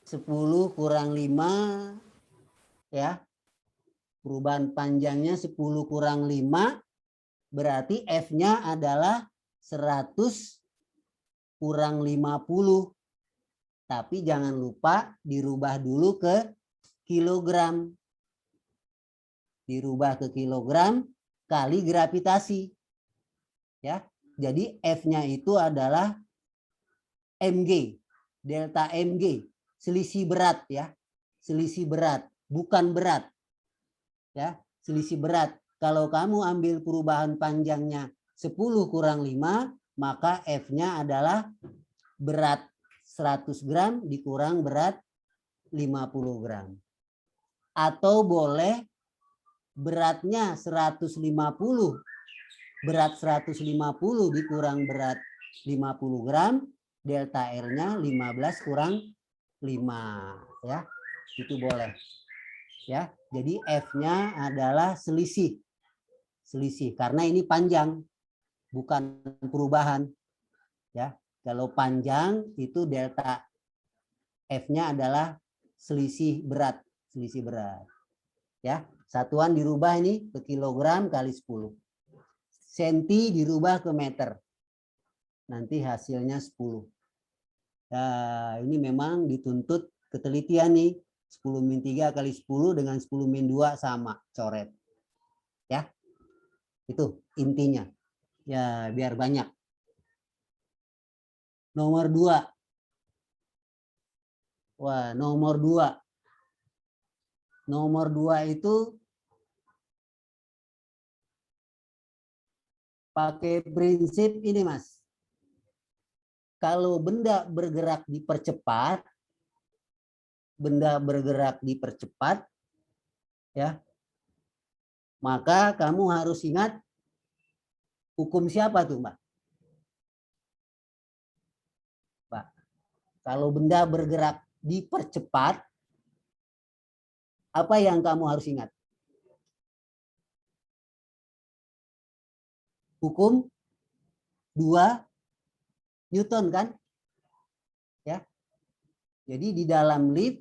10 kurang 5 ya. Perubahan panjangnya 10 kurang 5 berarti F-nya adalah 100 kurang 50. Tapi jangan lupa dirubah dulu ke kilogram. Dirubah ke kilogram kali gravitasi. Ya. Jadi F-nya itu adalah mg, delta mg, selisih berat ya. Selisih berat, bukan berat. Ya, selisih berat. Kalau kamu ambil perubahan panjangnya 10 kurang 5, maka F-nya adalah berat 100 gram dikurang berat 50 gram. Atau boleh beratnya 150, berat 150 dikurang berat 50 gram, delta R-nya 15 kurang 5 ya. Itu boleh. Ya, jadi F-nya adalah selisih. Selisih karena ini panjang bukan perubahan. Ya, kalau panjang itu delta F-nya adalah selisih berat, selisih berat. Ya, satuan dirubah ini ke kilogram kali 10. Senti dirubah ke meter. Nanti hasilnya 10. Nah, ini memang dituntut ketelitian nih. 10-3 kali 10 dengan 10-2 sama, coret. Ya. Itu intinya. Ya, biar banyak. Nomor 2. Wah, nomor 2. Nomor 2 itu pakai prinsip ini, Mas. Kalau benda bergerak dipercepat, ya, maka kamu harus ingat hukum siapa tuh, Mbak? Pak, kalau benda bergerak dipercepat, apa yang kamu harus ingat? Hukum 2 Newton kan? Ya. Jadi di dalam lift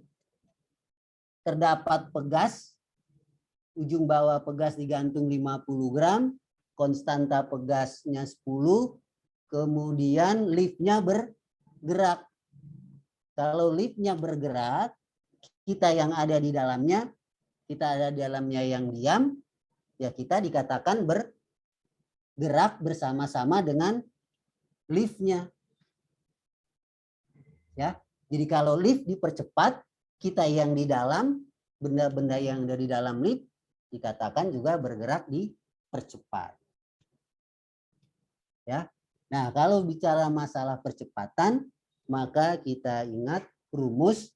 terdapat pegas, ujung bawah pegas digantung 50 gram, konstanta pegasnya 10, kemudian liftnya bergerak. Kalau liftnya bergerak, kita yang ada di dalamnya, kita ada di dalamnya yang diam, ya kita dikatakan bergerak bersama-sama dengan liftnya. Ya, jadi kalau lift dipercepat, kita yang di dalam, benda-benda yang ada di dalam lift dikatakan juga bergerak dipercepat. Ya. Nah, kalau bicara masalah percepatan, maka kita ingat rumus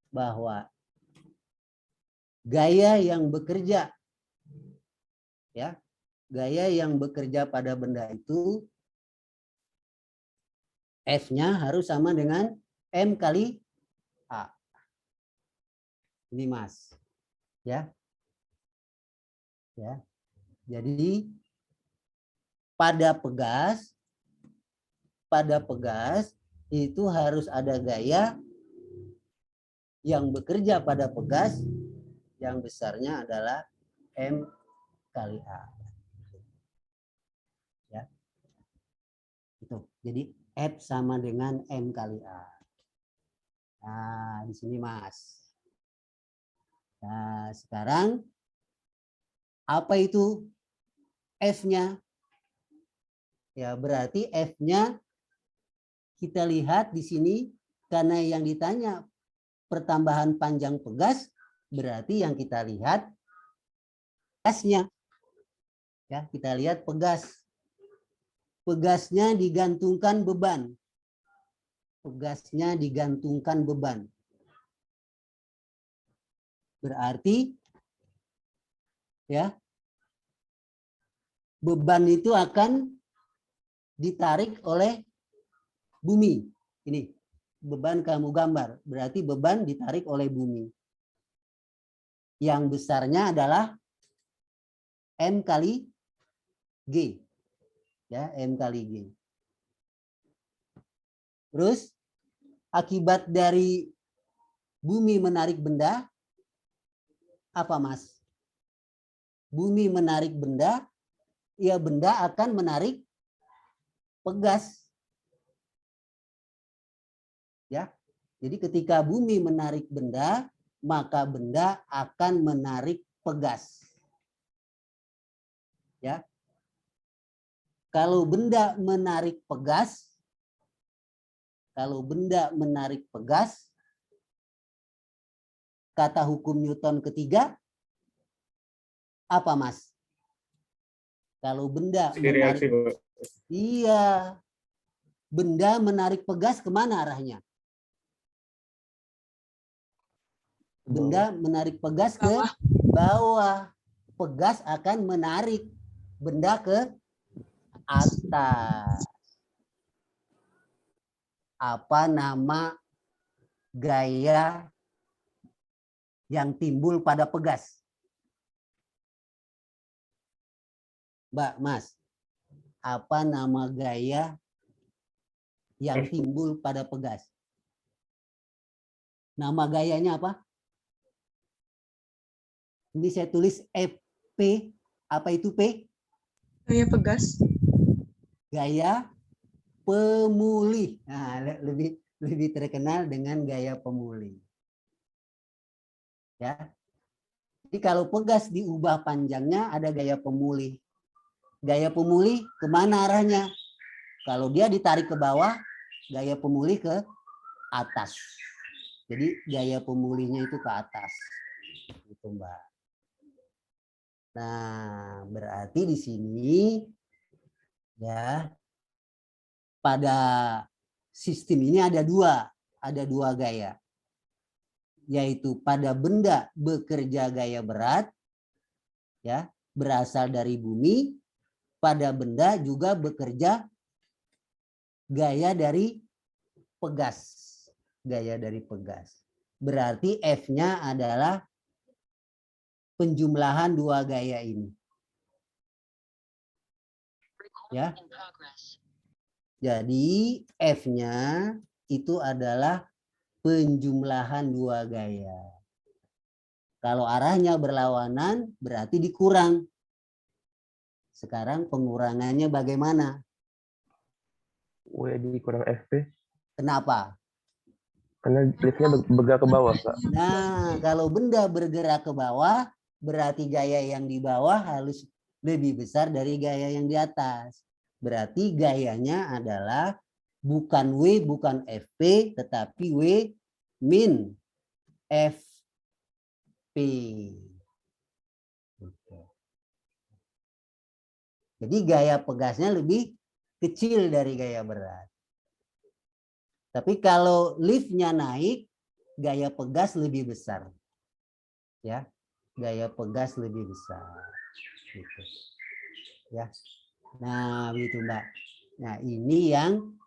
bahwa gaya yang bekerja, ya, gaya yang bekerja pada benda itu F-nya harus sama dengan M kali A. Ini Mas. Ya. Ya. Jadi pada pegas itu harus ada gaya yang bekerja pada pegas yang besarnya adalah M kali A. Ya. Itu. Jadi F sama dengan M kali A. Nah, di sini Mas. Nah, sekarang apa itu F-nya? Ya, berarti F-nya kita lihat di sini karena yang ditanya pertambahan panjang pegas, berarti yang kita lihat pegasnya. Ya, kita lihat pegas. Pegasnya digantungkan beban. Pegasnya digantungkan beban. Berarti ya beban itu akan ditarik oleh bumi. Ini beban kamu gambar. Berarti beban ditarik oleh bumi. Yang besarnya adalah M kali G. Ya, M kali G. Terus akibat dari bumi menarik benda, apa Mas? Bumi menarik benda, ya benda akan menarik pegas. Ya. Jadi ketika bumi menarik benda, maka benda akan menarik pegas. Ya. Kalau benda menarik pegas, kata hukum Newton ketiga, apa Mas? Kalau benda menarik, iya, benda menarik pegas kemana arahnya? Benda menarik pegas ke bawah. Pegas akan menarik benda ke atas. Apa nama gaya yang timbul pada pegas? Mbak, Mas, apa nama gaya yang timbul pada pegas? Nama gayanya apa? Ini saya tulis FP. Apa itu P? Gaya pegas. Gaya pemulih. Nah, lebih terkenal dengan gaya pemulih. Ya. Jadi kalau pegas diubah panjangnya ada gaya pemulih. Gaya pemulih kemana arahnya? Kalau dia ditarik ke bawah, gaya pemulih ke atas. Jadi gaya pemulihnya itu ke atas. Gitu, Mbak. Nah, berarti di sini ya pada sistem ini ada dua gaya. Yaitu pada benda bekerja gaya berat ya, berasal dari bumi, pada benda juga bekerja gaya dari pegas. Gaya dari pegas. Berarti F-nya adalah penjumlahan dua gaya ini. Ya. Jadi F-nya itu adalah penjumlahan dua gaya. Kalau arahnya berlawanan berarti dikurang. Sekarang pengurangannya bagaimana? W dikurang FP. Kenapa? Karena liftnya bergerak ke bawah, Pak. Nah, kalau benda bergerak ke bawah, berarti gaya yang di bawah harus lebih besar dari gaya yang di atas. Berarti gayanya adalah bukan W, bukan FP, tetapi W min FP. Jadi gaya pegasnya lebih kecil dari gaya berat. Tapi kalau liftnya naik, gaya pegas lebih besar. Ya, gaya pegas lebih besar. Gitu. Ya. Nah, begitu Mbak. Nah, ini yang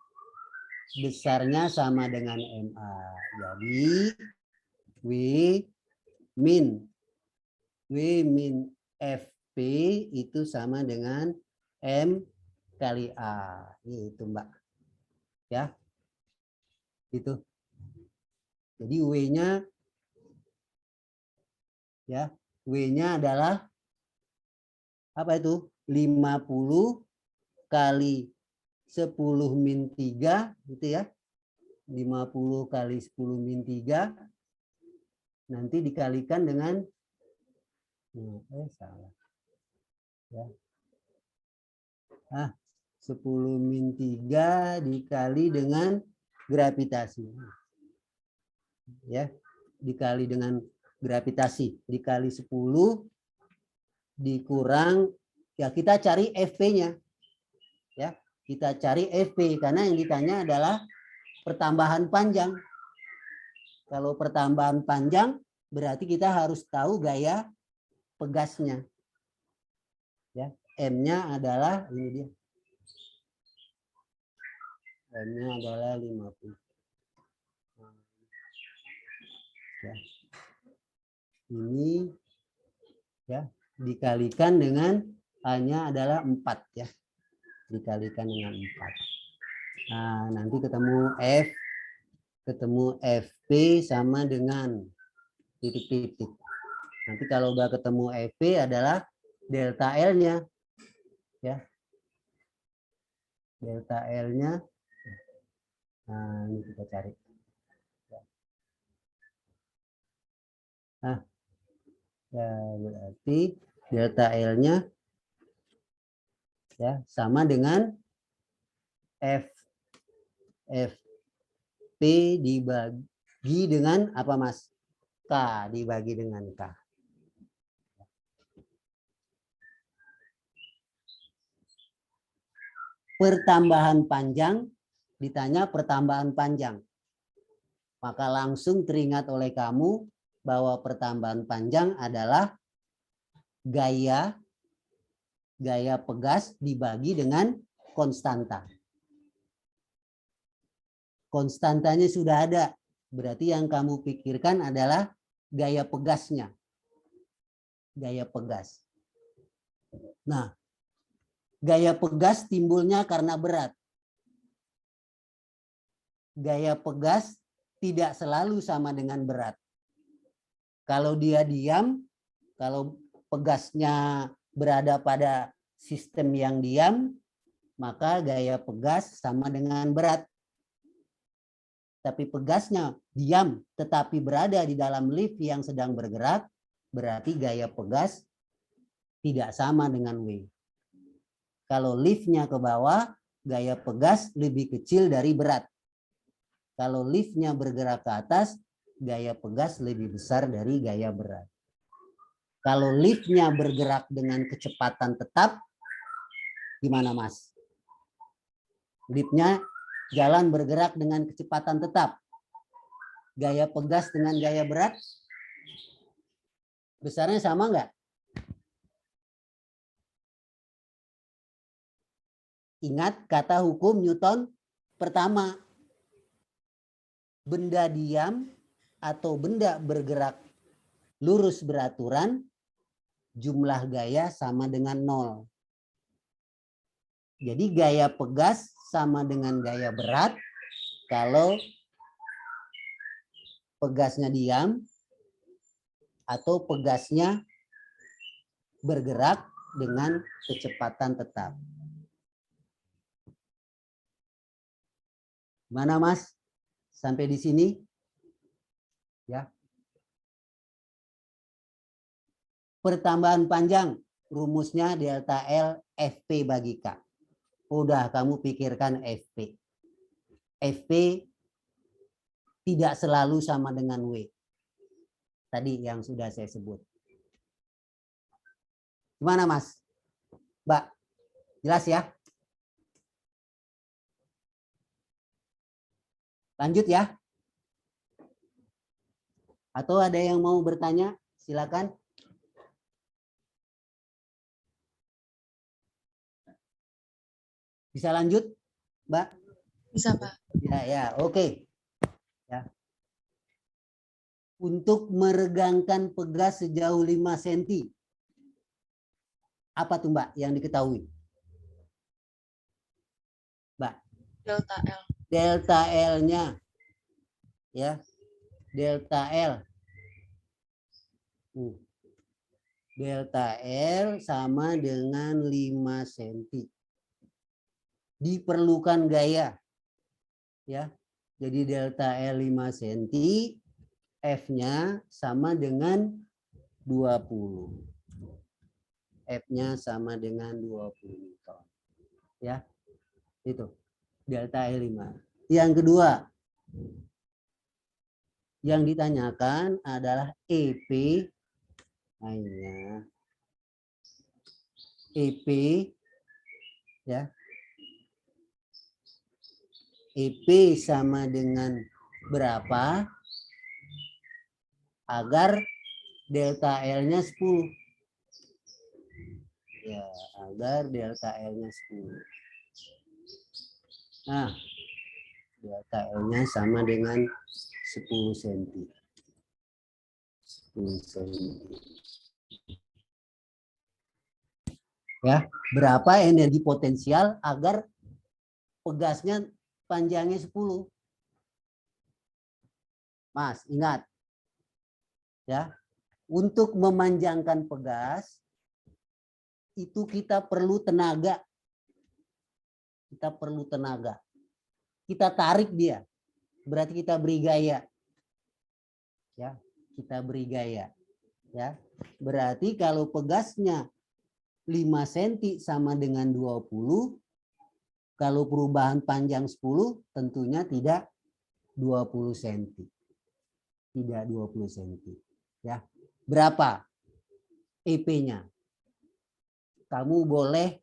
besarnya sama dengan MA. Jadi W min FP itu sama dengan M kali A. Itu Mbak. Ya. Itu. Jadi W-nya ya, W-nya adalah apa itu? 50 kali 10 min 3 gitu ya. 50 kali 10 min 3 nanti dikalikan dengan salah. Ya. 10 min 3 dikali dengan gravitasi. Ya, dikali dengan gravitasi, dikali 10 dikurang, ya kita cari FP-nya. Ya, kita cari FP karena yang ditanya adalah pertambahan panjang. Kalau pertambahan panjang berarti kita harus tahu gaya pegasnya. Ya, M-nya adalah ini dia. M-nya adalah 50. Ya. Ini ya dikalikan dengan hanya adalah 4 ya. Dikalikan dengan 4. Nah, nanti ketemu F ketemu FP sama dengan titik-titik. Nanti kalau udah ketemu FP adalah delta L-nya. Ya. Delta L-nya. Nah, ini kita cari. Nah, ya berarti delta L-nya ya sama dengan FP dibagi dengan apa, Mas? K dibagi dengan K. Pertambahan panjang, ditanya pertambahan panjang. Maka langsung teringat oleh kamu bahwa pertambahan panjang adalah gaya pegas dibagi dengan konstanta. Konstantanya sudah ada. Berarti yang kamu pikirkan adalah gaya pegasnya. Gaya pegas. Nah, gaya pegas timbulnya karena berat. Gaya pegas tidak selalu sama dengan berat. Kalau dia diam, kalau pegasnya berada pada sistem yang diam, maka gaya pegas sama dengan berat. Tapi pegasnya diam tetapi berada di dalam lift yang sedang bergerak, berarti gaya pegas tidak sama dengan W. Kalau liftnya ke bawah, gaya pegas lebih kecil dari berat. Kalau liftnya bergerak ke atas, gaya pegas lebih besar dari gaya berat. Kalau liftnya bergerak dengan kecepatan tetap, gimana Mas? Liftnya jalan bergerak dengan kecepatan tetap. Gaya pegas dengan gaya berat, besarnya sama nggak? Ingat kata hukum Newton pertama. Benda diam atau benda bergerak lurus beraturan, jumlah gaya sama dengan 0. Jadi gaya pegas sama dengan gaya berat kalau pegasnya diam atau pegasnya bergerak dengan kecepatan tetap. Mana Mas? Sampai di sini? Ya. Pertambahan panjang, rumusnya delta L FP bagi K. Udah kamu pikirkan FP. FP tidak selalu sama dengan W. Tadi yang sudah saya sebut. Gimana Mas? Mbak, jelas ya? Lanjut ya. Atau ada yang mau bertanya? Silakan. Bisa lanjut, Mbak? Bisa, Pak. Ya, oke. Ya. Untuk meregangkan pegas sejauh 5 cm. Apa tuh Mbak yang diketahui? Mbak. Delta L. Delta L-nya. Ya. Delta L. Delta L sama dengan 5 cm. Diperlukan gaya. Ya. Jadi delta L 5 cm, F-nya sama dengan 20. F-nya sama dengan 20 Newton. Ya. Itu. Delta L 5. Yang kedua, yang ditanyakan adalah EP. Hanya EP ya. EP sama dengan berapa agar delta L-nya 10. Ya, agar delta L-nya 10. Nah, delta L-nya sama dengan 10 cm. 10 cm. Ya, berapa energi potensial agar pegasnya panjangnya 10? Mas, ingat. Ya. Untuk memanjangkan pegas itu kita perlu tenaga. Kita perlu tenaga. Kita tarik dia. Berarti kita beri gaya. Ya, kita beri gaya. Ya. Berarti kalau pegasnya 5 cm sama dengan 20, kalau perubahan panjang 10 tentunya tidak 20 cm. Tidak 20 cm. Ya. Berapa EP-nya? Kamu boleh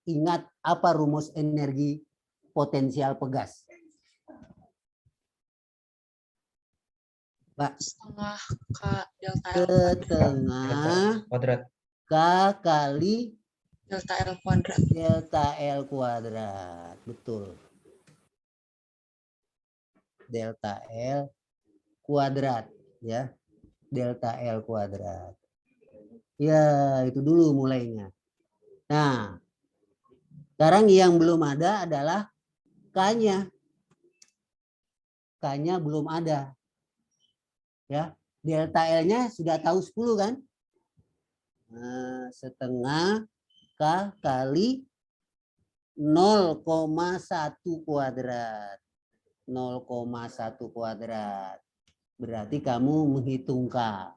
ingat apa rumus energi potensial pegas. Pak, Setengah K delta L setengah kuadrat K kali delta L kuadrat. delta L kuadrat. Betul. Delta L kuadrat. Ya. Delta L kuadrat. Ya, itu dulu mulainya. Nah, sekarang yang belum ada adalah K-nya. K-nya belum ada. Ya, delta L-nya sudah tahu 10 kan? Nah, setengah K kali 0,1 kuadrat. 0,1 kuadrat. Berarti kamu menghitung K.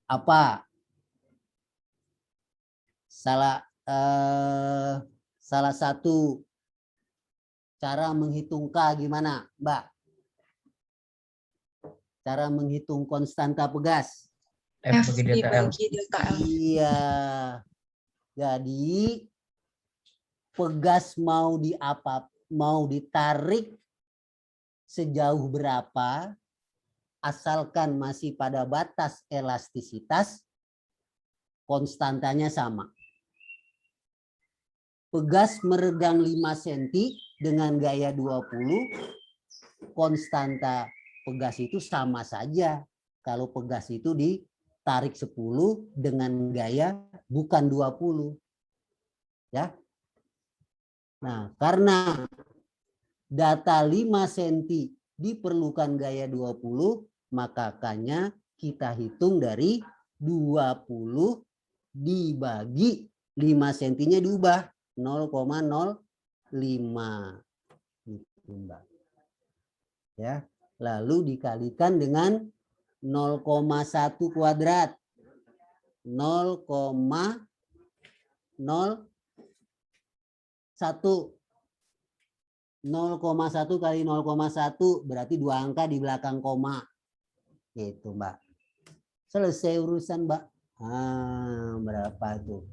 Apa? Salah satu cara menghitung K gimana, Mbak? Cara menghitung konstanta pegas. F bagi delta L. dibagi delta L. Iya. Jadi pegas mau ditarik sejauh berapa, asalkan masih pada batas elastisitas, konstantanya sama. Pegas meregang 5 cm dengan gaya 20, konstanta pegas itu sama saja. Kalau pegas itu ditarik 10 dengan gaya bukan 20. Ya. Nah, karena data 5 cm diperlukan gaya 20, maka K-nya kita hitung dari 20 dibagi 5 cm-nya diubah 0,05. Gitu, Mbak. Ya, lalu dikalikan dengan 0,1 kuadrat. 0,01. 0,1 kali 0,1 berarti 2 angka di belakang koma. Gitu, Mbak. Selesai urusan, Mbak. Berapa itu?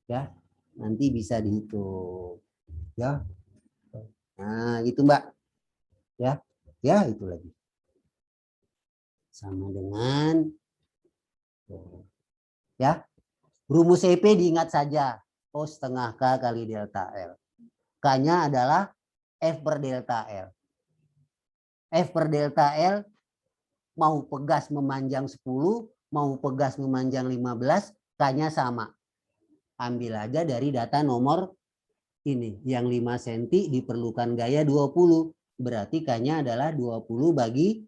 Ya, nanti bisa dihitung. Ya. Nah, gitu, Mbak. Ya. Ya, itu lagi. Sama dengan ya. Rumus EP diingat saja. O setengah K kali delta L. K-nya adalah F per delta L. F per delta L mau pegas memanjang 10, mau pegas memanjang 15, K-nya sama. Ambil aja dari data nomor ini. Yang 5 cm diperlukan gaya 20. Berarti K-nya adalah 20 bagi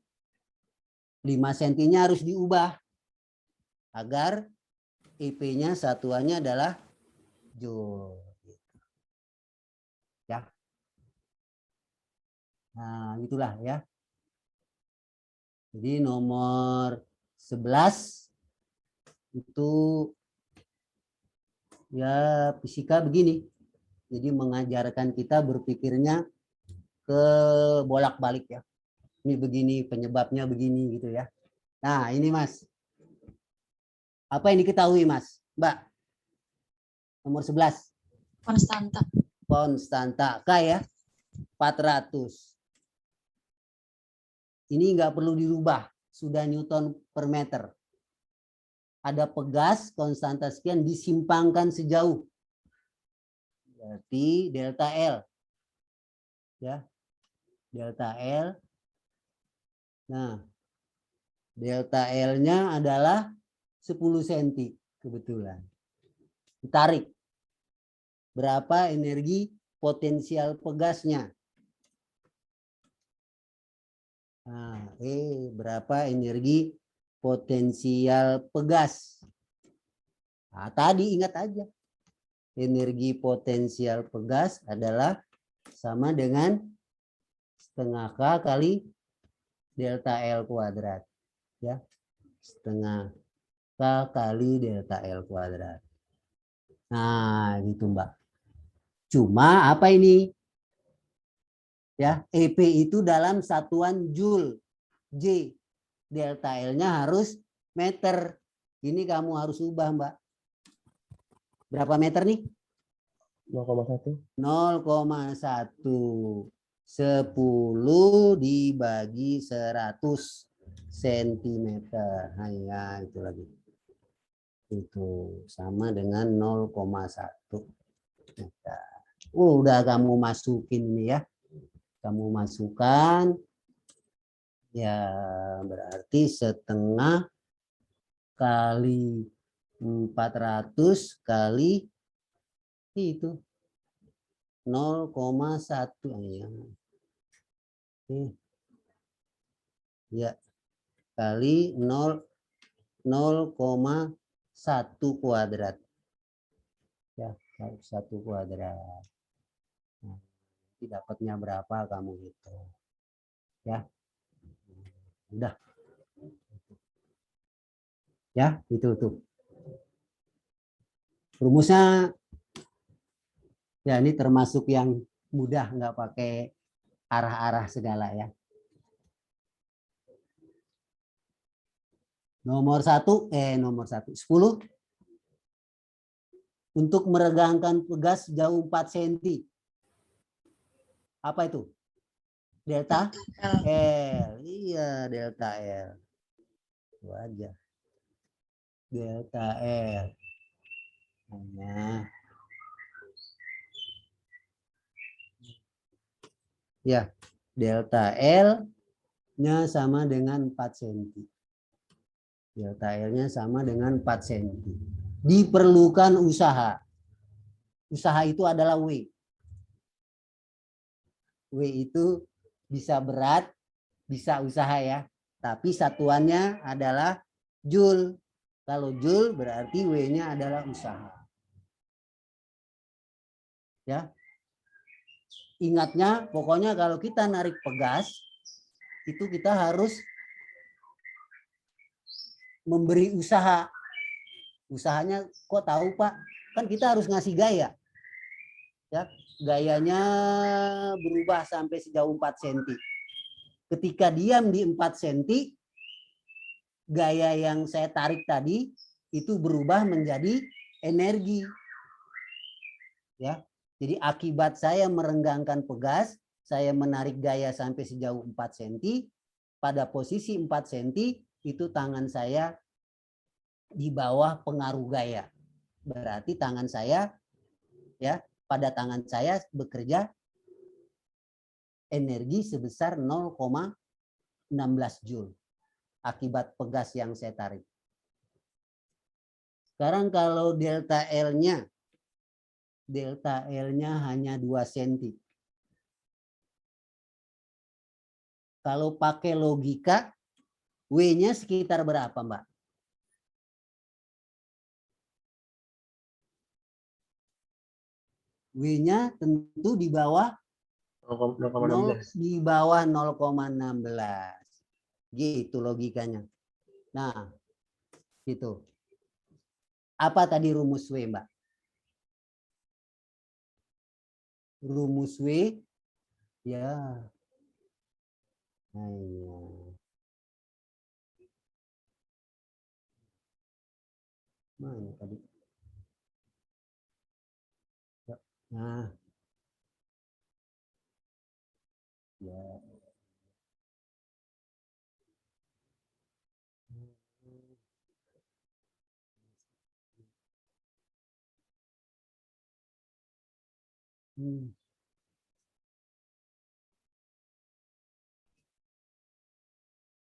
5 cm-nya harus diubah. Agar IP-nya satuannya adalah Joule. Ya. Nah, itulah ya. Jadi nomor 11 itu ya fisika begini. Jadi mengajarkan kita berpikirnya ke bolak-balik ya. Ini begini, penyebabnya begini gitu ya. Nah, ini Mas. Apa yang diketahui Mas? Mbak. Nomor 11. Konstanta. Konstanta K ya. 400. Ini nggak perlu dirubah, sudah Newton per meter. Ada pegas, konstanta sekian disimpangkan sejauh. Berarti delta L. Ya. Delta L. Nah, delta L-nya adalah 10 cm kebetulan. Ditarik. Berapa energi potensial pegasnya? berapa energi potensial pegas. Nah, tadi ingat aja. Energi potensial pegas adalah sama dengan setengah K kali delta L kuadrat. Ya. Setengah K kali delta L kuadrat. Nah, gitu Mbak. Cuma apa ini? Ya, EP itu dalam satuan Joule. J. Delta L-nya harus meter. Ini kamu harus ubah, Mbak. Berapa meter nih? 0,1. 0,1. 10 dibagi 100 cm. Nah, ya, itu lagi. Itu sama dengan 0,1 meter. Udah kamu masukin ini ya. Kamu masukkan. Ya, berarti setengah kali 400 kali itu 0,1 ya. Ya, kali 0,1 kuadrat. Ya, 1 kuadrat. Nah, dapatnya berapa kamu hitung. Ya. Udah. Ya, itu tuh. Rumusnya ya ini termasuk yang mudah, nggak pakai arah-arah segala ya. Nomor 10. Untuk meregangkan pegas jauh 4 cm. Apa itu? Delta L. Iya, delta L. Itu aja. Delta L. Nah. Ya, delta L-nya sama dengan 4 cm. Delta L-nya sama dengan 4 cm. Diperlukan usaha. Usaha itu adalah W. W itu bisa berat, bisa usaha ya. Tapi satuannya adalah Joule. Kalau Joule berarti W-nya adalah usaha. Ya. Ingatnya, pokoknya kalau kita narik pegas, itu kita harus memberi usaha. Usahanya kok tahu Pak? Kan kita harus ngasih gaya. Ya, gayanya berubah sampai sejauh 4 cm. Ketika diam di 4 cm, gaya yang saya tarik tadi itu berubah menjadi energi. Ya. Jadi akibat saya merenggangkan pegas, saya menarik gaya sampai sejauh 4 cm, pada posisi 4 cm itu tangan saya di bawah pengaruh gaya. Berarti tangan saya ya, pada tangan saya bekerja energi sebesar 0,16 Joule akibat pegas yang saya tarik. Sekarang kalau delta L-nya hanya 2 cm. Kalau pakai logika, W-nya sekitar berapa, Mbak? W-nya tentu di bawah 0,16. di bawah 0,16. Gitu logikanya. Nah, gitu. Apa tadi rumus W, Mbak? Rumus W, ya. Nah, iya. Mana tadi? Nah, ya.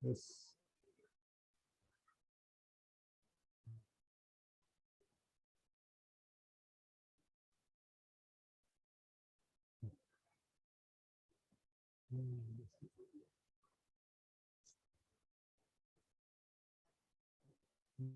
Yes. Coba.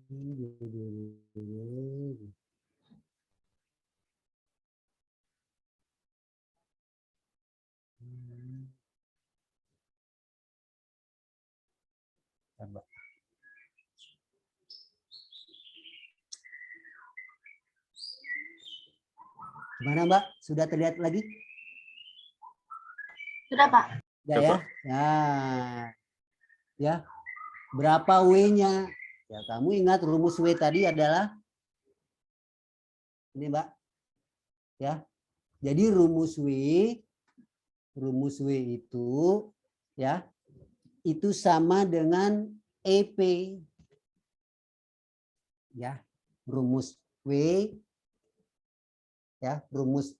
Gimana Mbak? Sudah terlihat lagi? Sudah, Pak. Ya, ya. Nah, ya. Berapa W-nya? Ya, kamu ingat rumus W tadi adalah ini, Mbak. Ya. Jadi rumus W itu ya, itu sama dengan EP. Ya, rumus W ya, rumus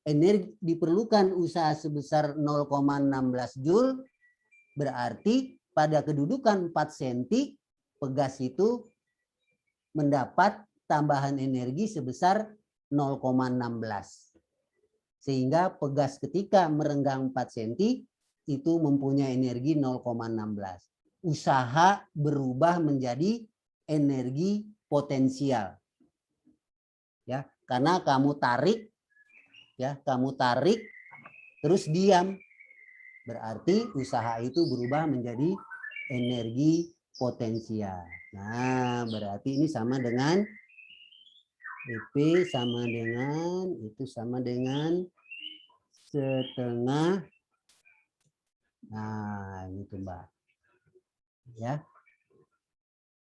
energi diperlukan usaha sebesar 0,16 Joule, berarti pada kedudukan 4 cm pegas itu mendapat tambahan energi sebesar 0,16. Sehingga pegas ketika merenggang 4 cm itu mempunyai energi 0,16. Usaha berubah menjadi energi potensial. Ya, karena kamu tarik terus diam. Berarti usaha itu berubah menjadi energi potensial. Nah, berarti ini sama dengan EP sama dengan itu sama dengan setengah. Nah, itu Mbak. Ya.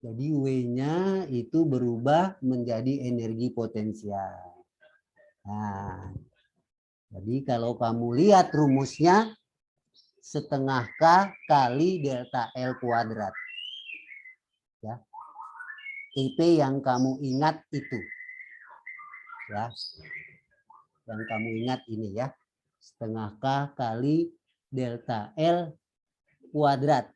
Jadi W-nya itu berubah menjadi energi potensial. Nah, jadi kalau kamu lihat rumusnya setengah K kali delta L kuadrat. Ya. IP yang kamu ingat itu. Ya. Yang kamu ingat ini ya. Setengah K kali delta L kuadrat.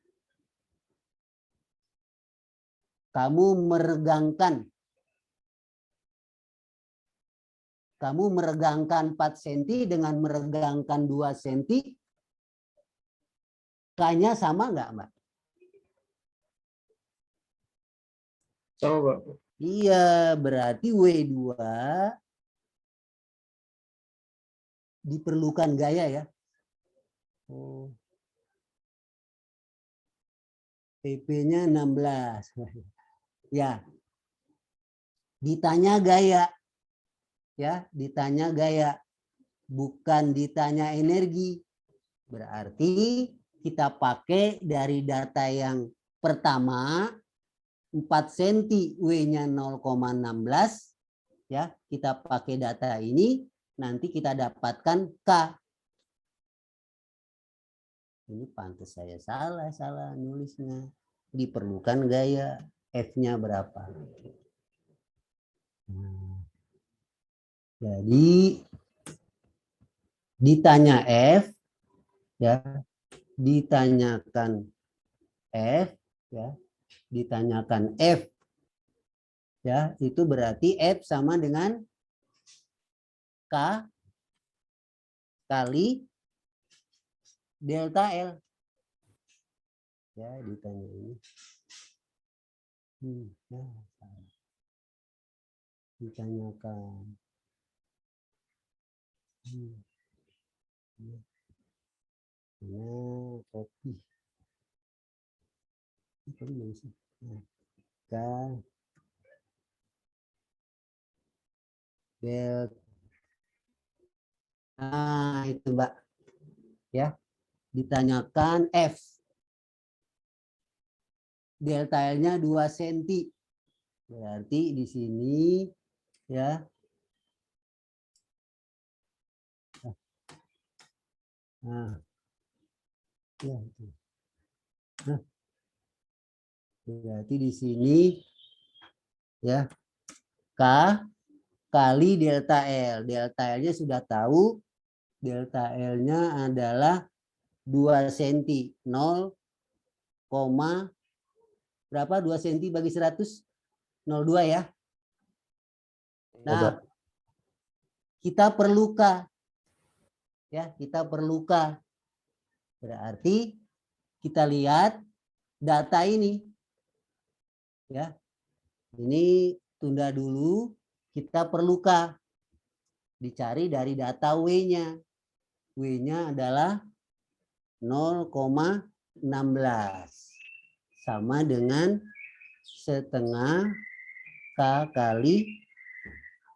Kamu meregangkan 4 cm dengan meregangkan 2 cm. K-nya sama nggak, Mbak? Sama, Pak. Iya, berarti W2 diperlukan gaya ya. Oh. PP-nya 16. Ya. Ditanya gaya. Ya, ditanya gaya. Bukan ditanya energi. Berarti kita pakai dari data yang pertama 4 cm W-nya 0,16 ya, kita pakai data ini nanti kita dapatkan K. Ini pantas saya salah nulisnya. Diperlukan gaya, F-nya berapa. Nah, jadi ditanya F ya, ditanyakan F ya, ditanyakan F ya, itu berarti F sama dengan K kali delta L. Ya, ditanya ini. Ya, ditanyakan. Nah, kopi. Nah, K delta. Nah, itu Mbak. Ya, ditanyakan F. Delta L-nya 2 cm. Berarti di sini ya. Nah. Ya, itu. Nah. Berarti di sini ya K kali delta L. Delta L-nya sudah tahu. Delta L-nya adalah 2 cm. 0, berapa 2 cm bagi 100? 0,2 ya. Nah, kita perlu K. Ya, kita perlu K. Berarti kita lihat data ini. Ya. Ini tunda dulu, kita perlu K. Dicari dari data W-nya. W-nya adalah 0,16. Sama dengan setengah K kali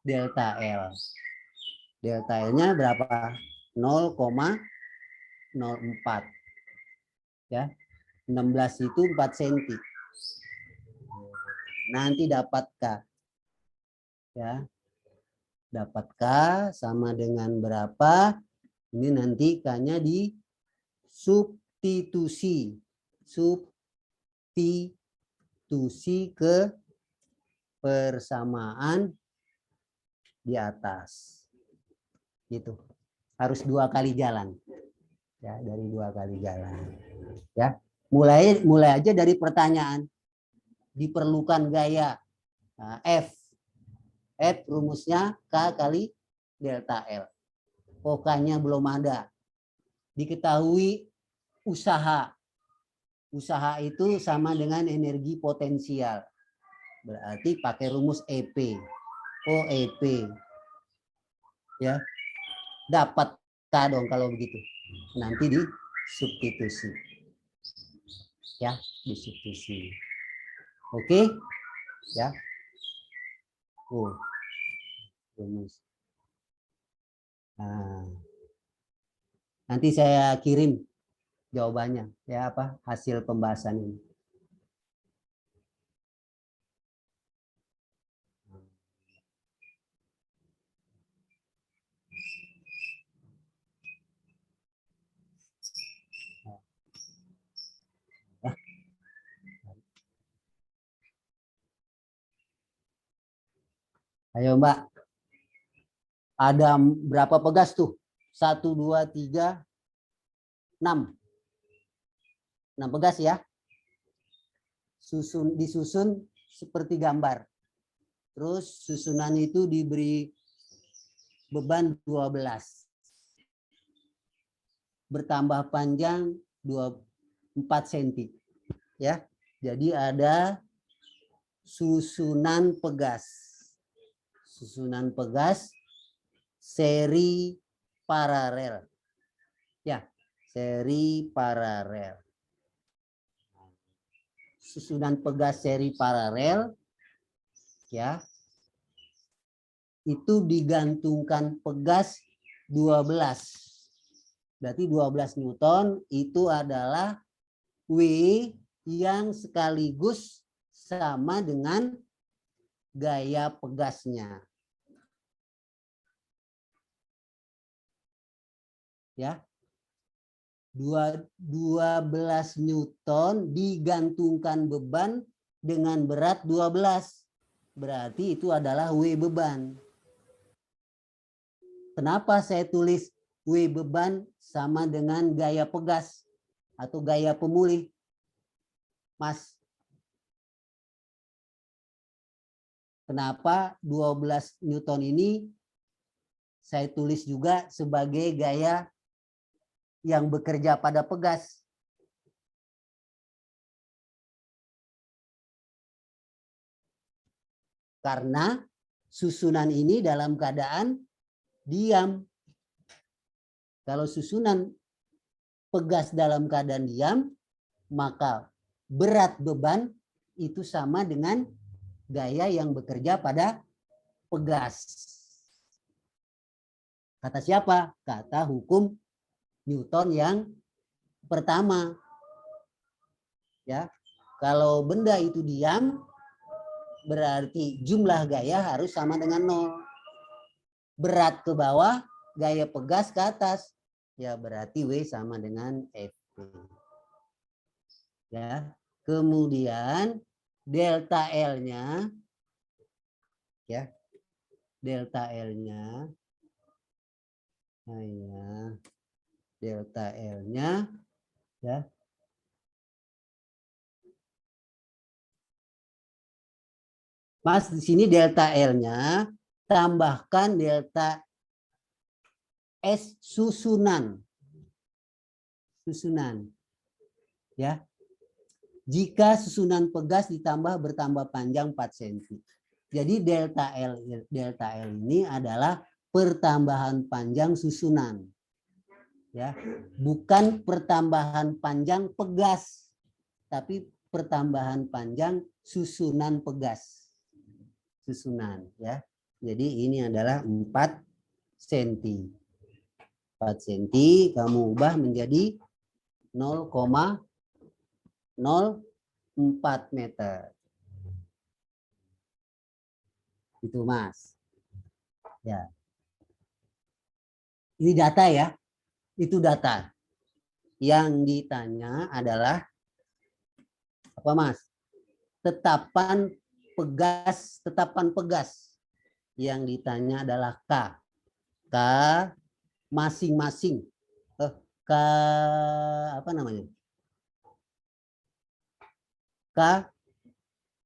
delta L. Delta L-nya berapa? 0,04. Ya. 16 itu 4 cm. Nanti dapat K. Ya. Dapat K sama dengan berapa? Ini nanti K-nya di substitusi. Substitusi ke persamaan di atas. Gitu. Harus 2 kali jalan. Ya, dari 2 kali jalan. Ya. Mulai aja dari pertanyaan. Diperlukan gaya F. F rumusnya K kali delta L. Pokoknya belum ada. Diketahui usaha. Usaha itu sama dengan energi potensial. Berarti pakai rumus EP. Oh, EP. Ya. Dapat K dong kalau begitu. Nanti di substitusi. Ya, di substitusi. Oke? Ya. Oh. Rumus. Nah. Nanti saya kirim jawabannya, ya apa hasil pembahasan ini. Ayo Mbak, ada berapa pegas tuh? 1, 2, 3, 6. 6 pegas ya. Disusun seperti gambar. Terus susunan itu diberi beban 12. Bertambah panjang 4 cm. Ya. Jadi ada susunan pegas. Susunan pegas seri paralel. Ya, seri paralel. Susunan pegas seri paralel ya. Itu digantungkan pegas 12. Berarti 12 Newton itu adalah W yang sekaligus sama dengan gaya pegasnya. Ya. 12 Newton digantungkan beban dengan berat 12. Berarti itu adalah W beban. Kenapa saya tulis W beban sama dengan gaya pegas atau gaya pemulih? Mas, kenapa 12 Newton ini saya tulis juga sebagai gaya yang bekerja pada pegas? Karena susunan ini dalam keadaan diam. Kalau susunan pegas dalam keadaan diam, maka berat beban itu sama dengan gaya yang bekerja pada pegas. Kata siapa? Kata hukum Newton yang pertama. Ya, kalau benda itu diam, berarti jumlah gaya harus sama dengan 0. Berat ke bawah, gaya pegas ke atas. Ya, berarti W sama dengan Fp. Ya, kemudian delta L-nya ya. Delta L-nya ya. Delta L-nya ya. Mas, di sini delta L-nya tambahkan delta S susunan. Susunan. Ya. jika susunan pegas ditambah bertambah panjang 4 cm. Jadi delta L ini adalah pertambahan panjang susunan. Ya, bukan pertambahan panjang pegas, tapi pertambahan panjang susunan pegas. Susunan, ya. Jadi ini adalah 4 cm. 4 cm kamu ubah menjadi 0,04 meter. Itu Mas. Ya. Ini data ya. Itu data. Yang ditanya adalah apa Mas? Tetapan pegas. Yang ditanya adalah K. K masing-masing. K apa namanya? K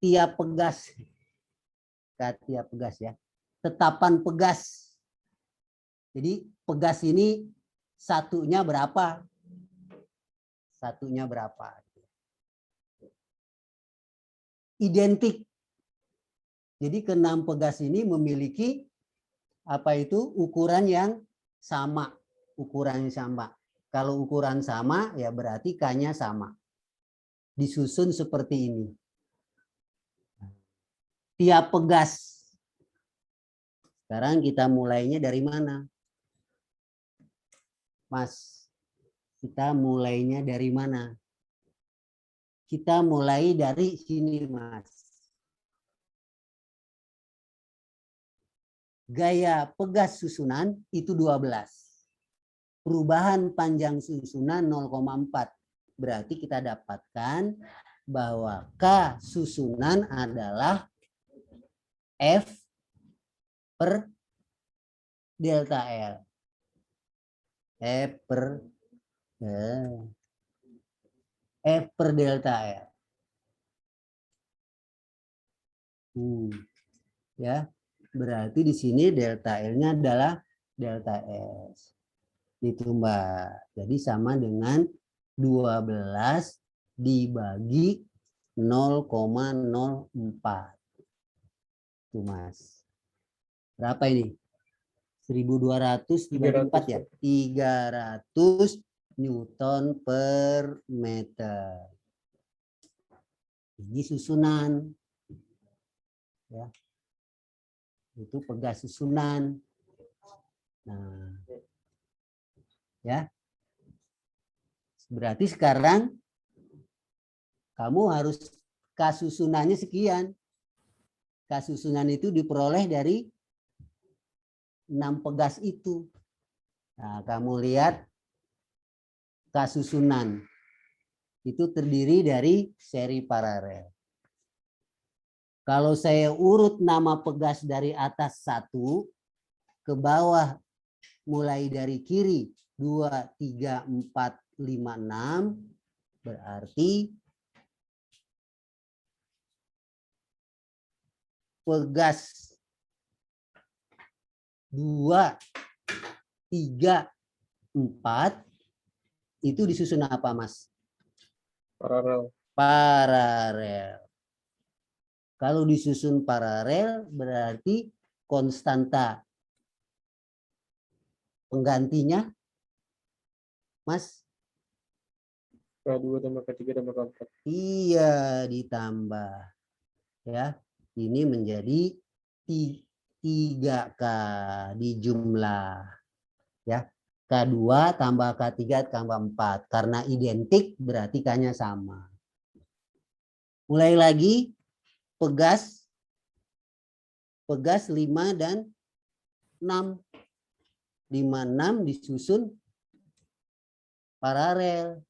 tiap pegas. K tiap pegas ya. Tetapan pegas. Jadi pegas ini satunya berapa? Satunya berapa? Identik. Jadi keenam pegas ini memiliki apa itu ukuran yang sama. Ukuran yang sama. Kalau ukuran sama ya berarti K-nya sama. Disusun seperti ini. Tiap pegas. Sekarang kita mulainya dari mana? Mas, kita mulainya dari mana? Kita mulai dari sini, Mas. Gaya pegas susunan itu 12. Perubahan panjang susunan 0,4. Berarti kita dapatkan bahwa K susunan adalah F per delta L. F per delta L. Ya, berarti di sini delta L-nya adalah delta S. Itu Mbak. Jadi sama dengan 12 dibagi 0,04. Itu Mas. Berapa ini? 1200 dibagi 4 ya? 300 Newton per meter. Ini susunan. Ya. Itu pegas susunan. Nah. Ya. Berarti sekarang kamu harus kasusunannya sekian. Kasusunan itu diperoleh dari 6 pegas itu. Nah, kamu lihat kasusunan itu terdiri dari seri paralel. Kalau saya urut nama pegas dari atas 1 ke bawah mulai dari kiri 2, 3, 4, 5, 6 berarti pegas 2, 3, 4 itu disusun apa Mas? Paralel. Paralel. Kalau disusun paralel berarti konstanta penggantinya Mas? K2 tambah K3 tambah K4. Iya, ditambah. Ya, ini menjadi 3K di jumlah. Ya, K2 tambah K3 tambah 4. Karena identik berarti K-nya sama. Mulai lagi pegas 5 dan 6. 5, 6 disusun paralel.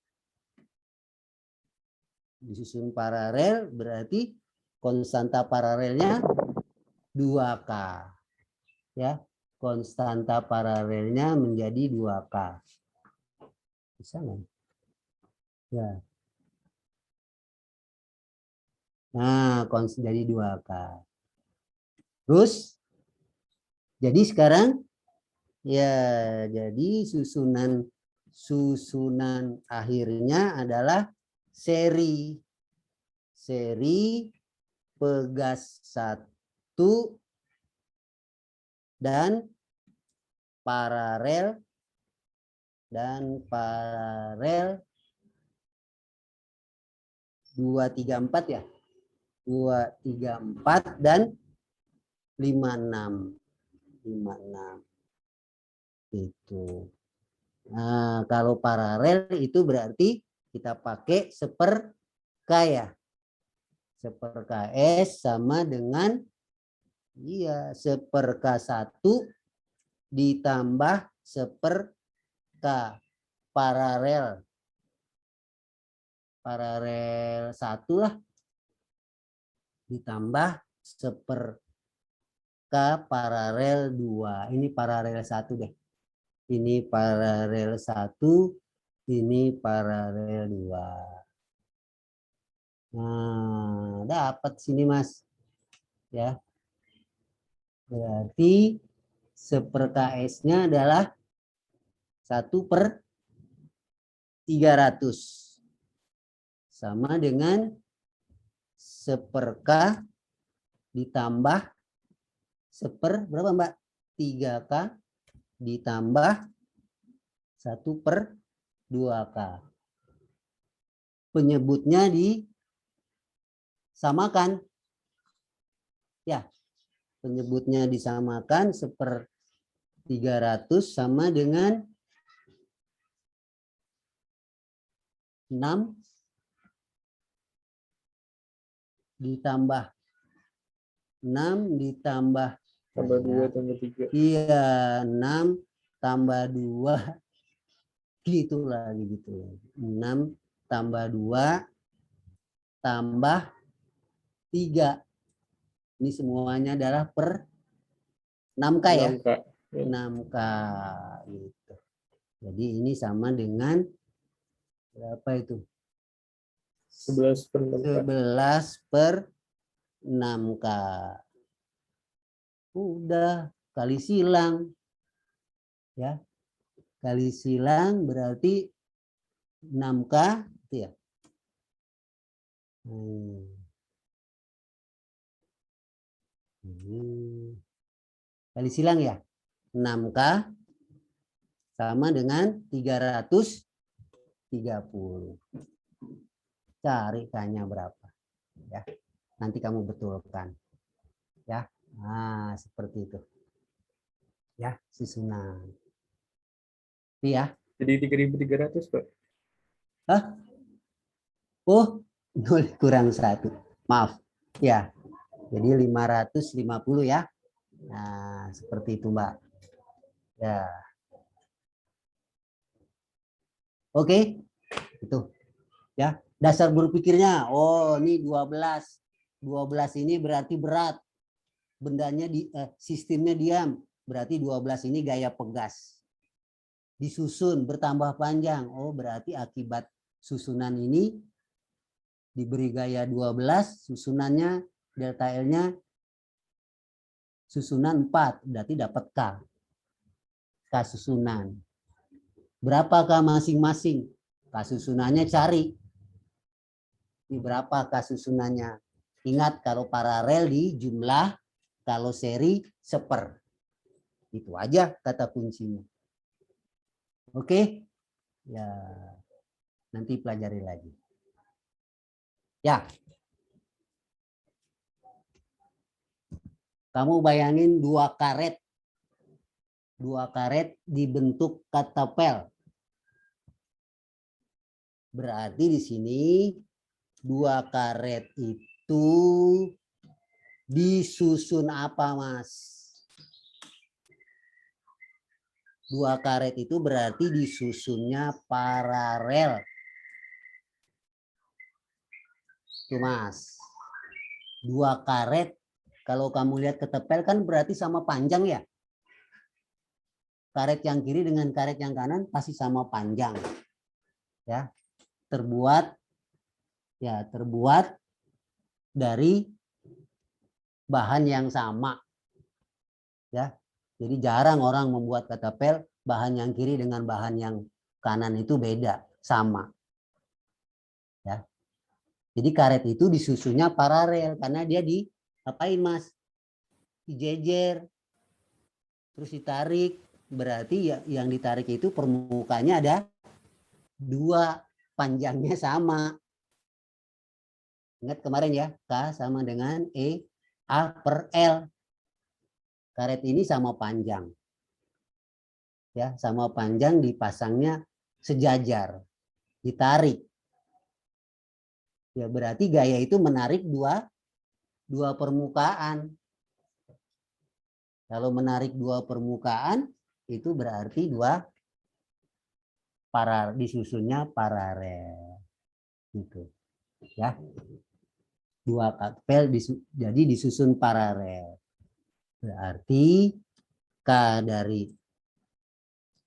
Disusun paralel berarti konstanta paralelnya 2K. Ya, konstanta paralelnya menjadi 2K. Bisa nggak? Ya. Nah, jadi 2K. Terus, jadi sekarang, ya, jadi susunan akhirnya adalah seri. seri pegas 1 dan paralel 2, 3, 4 ya. 2, 3, 4 dan 5, 6. 5, 6. Itu. Nah, kalau paralel itu berarti kita pakai 1/k ya. 1/ks sama dengan 1/k1 ditambah 1/k paralel 1 lah ditambah 1/k paralel 2. Ini paralel 1 deh. Ini paralel 1, ini paralel 2. Nah, dapat sini Mas. Ya. Berarti 1/ks-nya adalah 1/300. Sama dengan 1/k ditambah berapa Mbak? 3k ditambah 1/2k. Penyebutnya disamakan. Ya, penyebutnya disamakan 1/300 sama dengan 6 ditambah 6 ditambah Tambah 2 tambah 3. Iya, 6 tambah 2 gitu lagi gitu. 6 tambah 2 tambah 3. Ini semuanya adalah per 6k ya. 6K. 6k gitu. Jadi ini sama dengan berapa itu? 11/6K. 11/6k. Udah kali silang. Ya. Kali silang berarti 6k itu ya. Kali silang ya. 6k sama dengan 330. Cari k-nya berapa. Ya. Nanti kamu betulkan. Ya. Nah, seperti itu. Ya, susunan. Iya. Jadi 3.300, Pak. Hah? Oh, 0 kurang 1. Maaf. Ya. Jadi 550 ya. Nah, seperti itu, Mbak. Ya. Oke. Itu. Ya, dasar berpikirnya. Oh, ini 12. 12 ini berarti berat. Bendanya sistemnya diam. Berarti 12 ini gaya pegas. Disusun bertambah panjang. Oh, berarti akibat susunan ini diberi gaya 12, susunannya delta L-nya susunan 4, berarti dapat K. K susunan. Berapakah masing-masing? K susunannya cari. Ini berapa K susunannya? Ingat kalau paralel di jumlah, kalau seri 1/. Itu aja kata kuncinya. Oke? Ya. Nanti pelajari lagi. Ya. Kamu bayangin 2 karet. 2 karet dibentuk katapel. Berarti di sini 2 karet itu disusun apa, Mas? 2 karet itu berarti disusunnya paralel. Tuh, Mas. 2 karet. Kalau kamu lihat ketepel kan berarti sama panjang ya. Karet yang kiri dengan karet yang kanan pasti sama panjang. Ya. Terbuat dari bahan yang sama. Ya. Jadi jarang orang membuat ketepel bahan yang kiri dengan bahan yang kanan itu beda, sama. Ya. Jadi karet itu disusunnya paralel karena dia apain Mas? Dijejer. Terus ditarik. Berarti ya yang ditarik itu permukaannya ada 2, panjangnya sama. Ingat kemarin ya, K sama dengan E A per L. Karet ini sama panjang. Ya, sama panjang dipasangnya sejajar. Ditarik. Ya, berarti gaya itu menarik dua permukaan. Kalau menarik 2 permukaan itu berarti disusunnya paralel. Gitu. Ya. 2 kapel jadi disusun paralel. Berarti K dari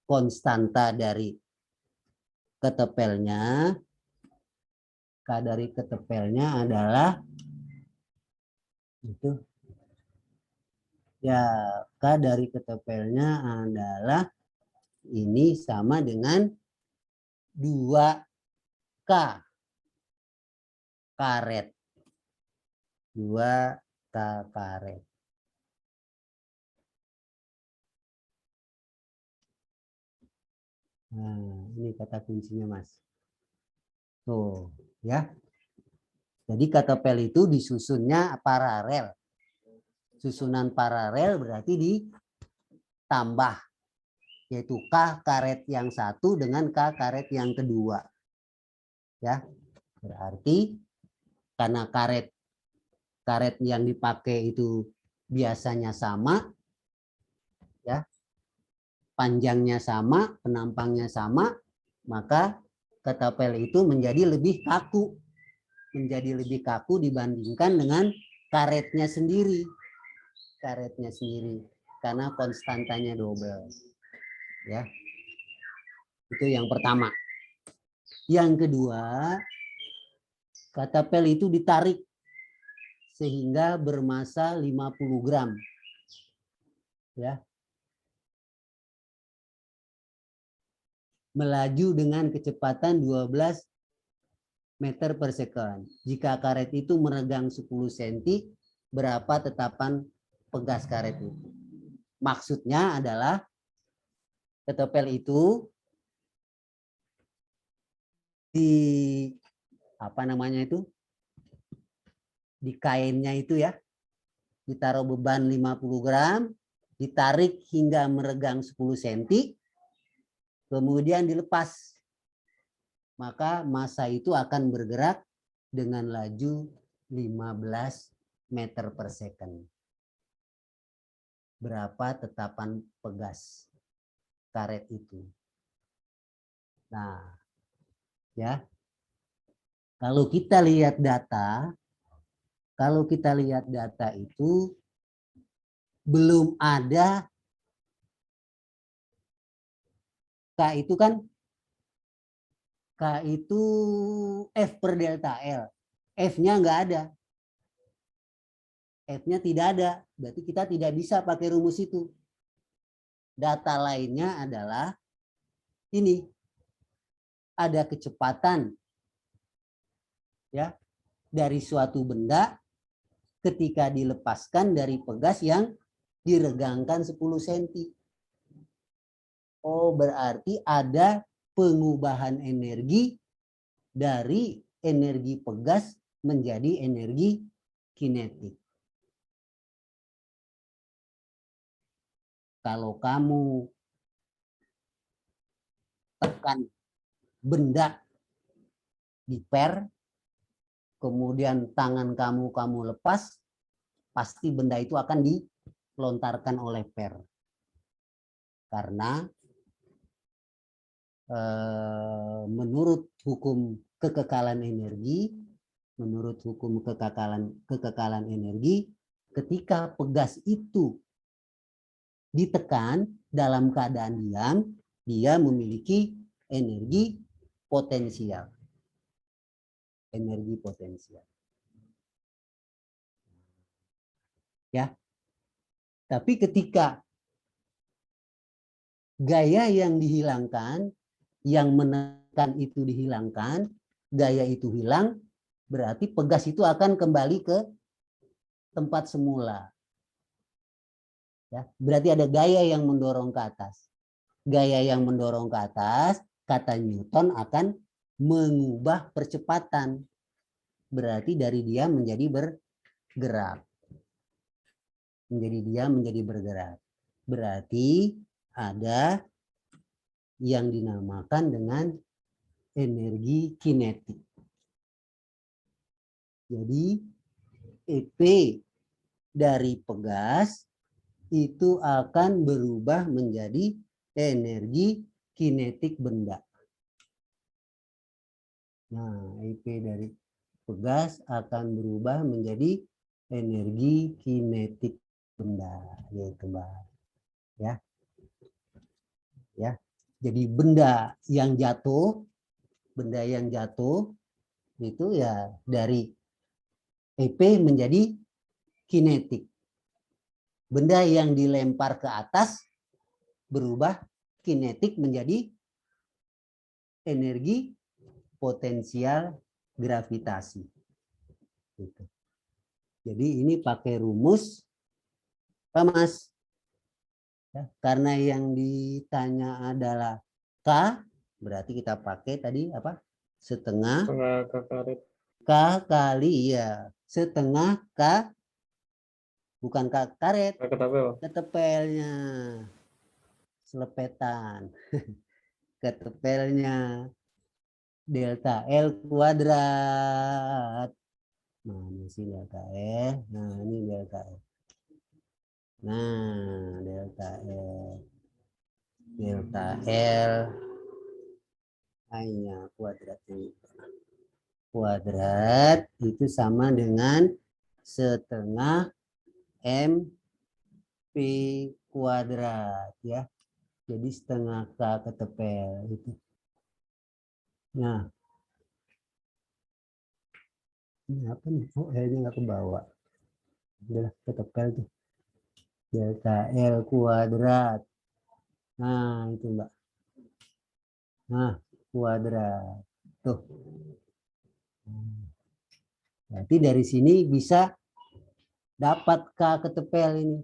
konstanta dari ketepelnya, K dari ketepelnya adalah itu ya, K dari ketepelnya adalah ini sama dengan 2K karet. 2K karet. Nah, ini kata kuncinya, Mas. Tuh, ya. Jadi ketepel itu disusunnya paralel. Susunan paralel berarti ditambah, yaitu K karet yang satu dengan K karet yang kedua. Ya, berarti karena karet yang dipakai itu biasanya sama, ya, panjangnya sama, penampangnya sama, maka ketepel itu menjadi lebih kaku, dibandingkan dengan karetnya sendiri. Karena konstantanya double. Ya. Itu yang pertama. Yang kedua, ketepel itu ditarik sehingga bermasa 50 gram. Ya. Melaju dengan kecepatan 12 meter per second. Jika karet itu meregang 10 cm, berapa tetapan pegas karet itu? Maksudnya adalah ketepel itu di kainnya itu ya, ditaruh beban 50 gram, ditarik hingga meregang 10 cm, kemudian dilepas. Maka massa itu akan bergerak dengan laju 15 meter per second. Berapa tetapan pegas karet itu? Nah, ya. Kalau kita lihat data itu belum ada K itu kan K itu F per delta L. F-nya nggak ada. F-nya tidak ada. Berarti kita tidak bisa pakai rumus itu. Data lainnya adalah ini. Ada kecepatan ya dari suatu benda ketika dilepaskan dari pegas yang diregangkan 10 cm. Oh, berarti ada pengubahan energi dari energi pegas menjadi energi kinetik. Kalau kamu tekan benda di per, kemudian tangan kamu lepas, pasti benda itu akan dilontarkan oleh per. Karena menurut hukum kekekalan energi, ketika pegas itu ditekan dalam keadaan diam, dia memiliki energi potensial. Ya. Tapi ketika gaya yang dihilangkan, yang menekan itu dihilangkan, gaya itu hilang, berarti pegas itu akan kembali ke tempat semula. Ya, berarti ada gaya yang mendorong ke atas. Gaya yang mendorong ke atas, kata Newton akan mengubah percepatan. Berarti dari dia menjadi bergerak. Menjadi bergerak. Berarti ada yang dinamakan dengan energi kinetik. Jadi EP dari pegas itu akan berubah menjadi energi kinetik benda. Nah, EP dari pegas akan berubah menjadi energi kinetik benda, yaitu Mbak. Ya. Ya. Jadi benda yang jatuh itu ya dari EP menjadi kinetik. Benda yang dilempar ke atas berubah kinetik menjadi energi potensial gravitasi. Gitu. Jadi ini pakai rumus apa Mas? Ya, karena yang ditanya adalah K, berarti kita pakai tadi apa? Setengah K karet. K kali ya setengah K, bukan K karet, K ketapel. ketepelnya, selepetan, ketepelnya delta L kuadrat. Nah, ini sih delta L. Nah, ini delta L. Nah, delta L. Delta L hanya kuadrat ini. Kuadrat itu sama dengan setengah MP kuadrat ya. Jadi setengah K ketepel itu. Nah, ini apa nih? Oh, L-nya nggak ke bawah. Udah ketepel tuh. Delta L kuadrat. Nah, itu Mbak. Nah, kuadrat. Tuh. Berarti dari sini bisa dapat K ketepel ini.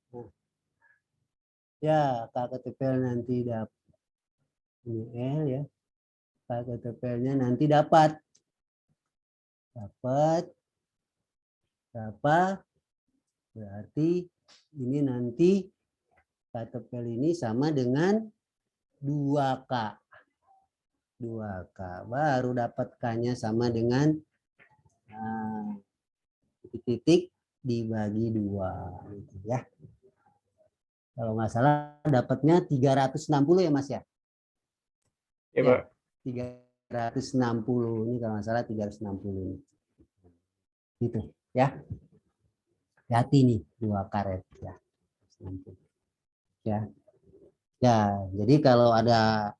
Nah, ya, K ketepel nanti dapat. Ini L ya. K ketepelnya nanti dapat. Berapa? Berarti ini nanti K ketepel ini sama dengan 2K. 2K. Baru dapat K-nya sama dengan titik dibagi 2 gitu ya. Kalau nggak salah dapatnya 360 ya Mas ya? Ya, Pak. 360 ini kalau nggak salah 360 ini. Gitu ya. Hati nih 2 karet ya. Ya. Ya, jadi kalau ada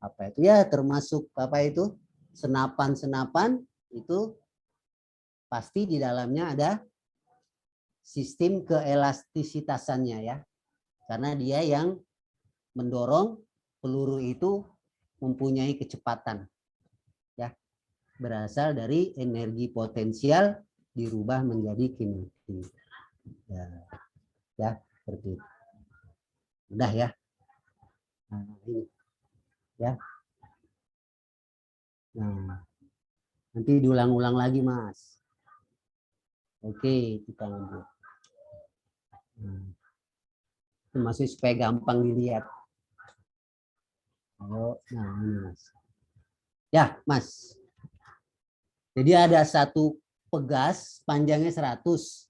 apa itu ya termasuk apa itu senapan-senapan itu pasti di dalamnya ada sistem keelastisitasannya ya. Karena dia yang mendorong peluru itu mempunyai kecepatan. Ya. Berasal dari energi potensial dirubah menjadi kinetik. Ya. Ya, seperti itu. Udah ya. Nah, ini. Ya. Nah, nanti diulang-ulang lagi, Mas. Oke, kita lanjut. Nah, masih supaya gampang dilihat. Ayo, nah ini Mas. Ya, Mas. Jadi ada satu pegas panjangnya 100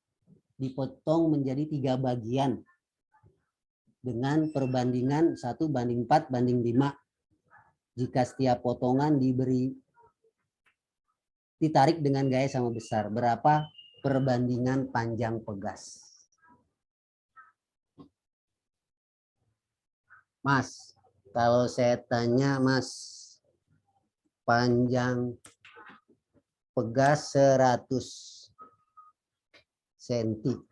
dipotong menjadi 3 bagian dengan perbandingan 1:4:5. Jika setiap potongan ditarik dengan gaya sama besar, berapa perbandingan panjang pegas? Mas, kalau saya tanya Mas, panjang pegas 100 cm.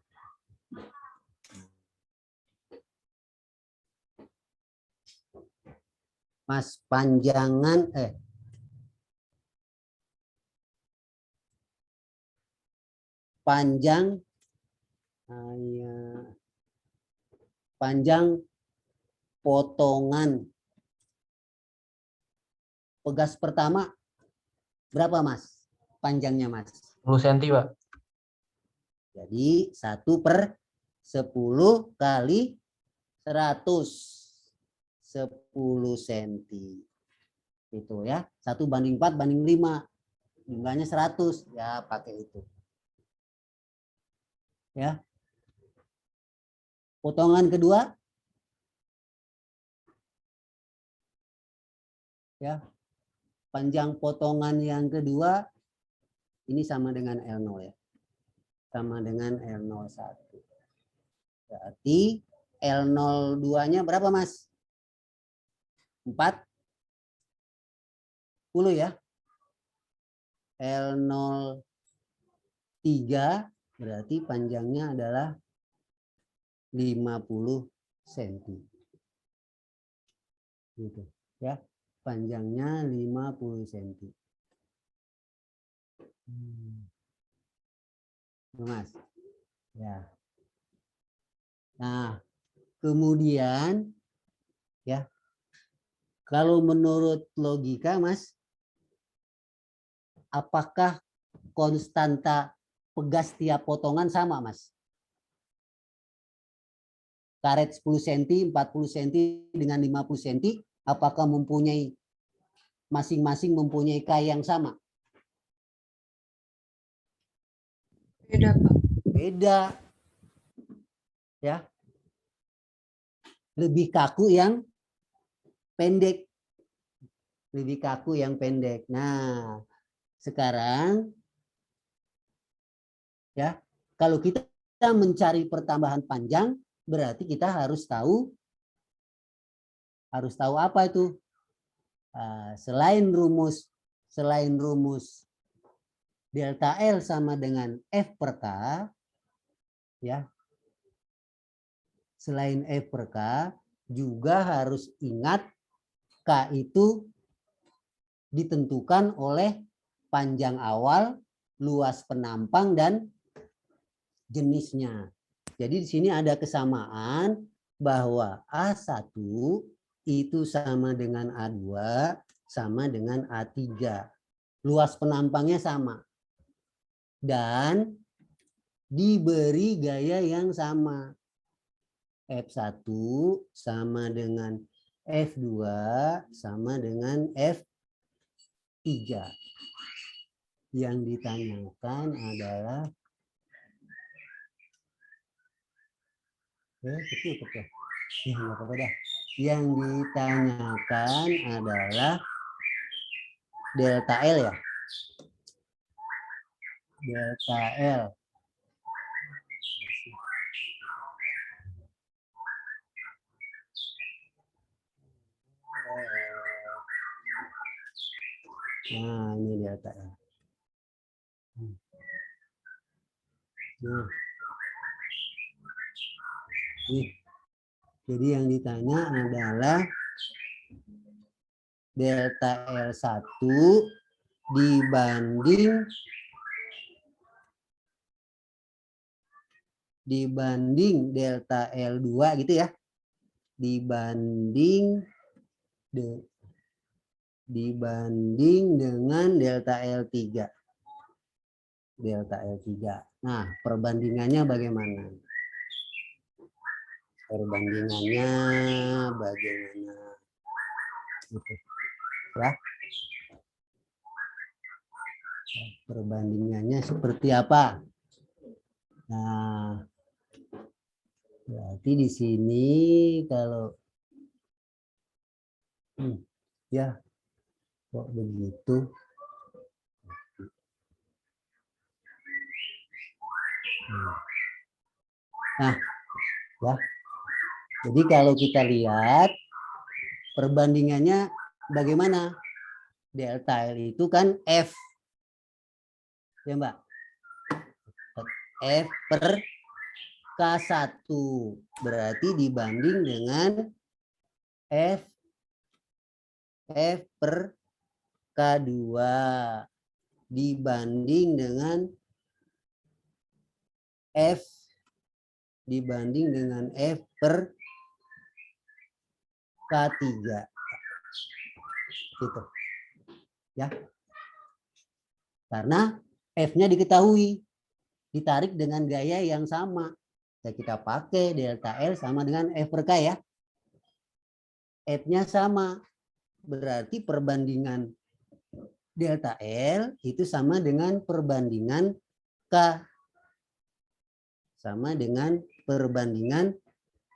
Mas, panjangan panjang panjang potongan pegas pertama berapa, Mas? Panjangnya, Mas? 10 cm, Pak. Jadi 1/10 kali 100. 10 cm. Itu ya. 1/4/5. Jumlahnya 100. Ya, pakai itu. Ya. Potongan kedua. Ya. Panjang potongan yang kedua ini sama dengan L0 ya. Sama dengan L01. Berarti L02-nya berapa, Mas? 40 ya. L03 berarti panjangnya adalah 50 cm. Gitu ya. Panjangnya 50 cm. Mas. Ya. Nah, kemudian ya, kalau menurut logika, Mas, apakah konstanta pegas tiap potongan sama, Mas? Karet 10 cm, 40 cm dengan 50 cm, apakah mempunyai masing-masing mempunyai K yang sama? Beda, Pak. Beda. Ya. Lebih kaku yang pendek. Lebih kaku yang pendek. Nah, sekarang ya, kalau kita mencari pertambahan panjang, berarti kita harus tahu apa itu? Selain rumus delta L sama dengan F per K, ya. Selain F per K, juga harus ingat K itu ditentukan oleh panjang awal, luas penampang, dan jenisnya. Jadi di sini ada kesamaan bahwa A1 itu sama dengan A2 sama dengan A3. Luas penampangnya sama. Dan diberi gaya yang sama. F1 sama dengan F2 sama dengan F3. Yang ditanyakan adalah betul. Ya, nggak apa-apa dah. Yang ditanyakan adalah delta L ya. Delta L. Nah, ini delta L. Nah. Jadi yang ditanya adalah delta L1 dibanding delta L2 gitu ya. Dibanding dengan delta L3. Delta L3. Nah, perbandingannya bagaimana? Gitu. Ya. Perbandingannya seperti apa? Nah, berarti di sini kalau ya kok begitu? Nah, ya. Jadi kalau kita lihat perbandingannya bagaimana? Delta L itu kan F. Ya, Mbak. F per K1. Berarti dibanding dengan F F per K2 dibanding dengan F per K3. Gitu. Ya. Karena F-nya diketahui, ditarik dengan gaya yang sama. Ya, kita pakai delta L sama dengan F per K ya. F-nya sama. Berarti perbandingan delta L itu sama dengan perbandingan K. Sama dengan perbandingan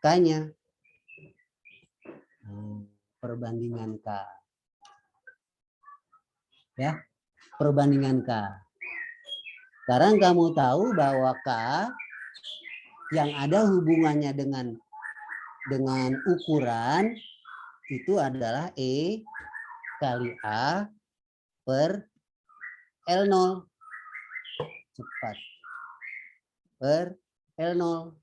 K-nya. Perbandingan K. Ya, perbandingan K. Sekarang kamu tahu bahwa K yang ada hubungannya dengan ukuran itu adalah E kali A per L0. Cepat. Per L0.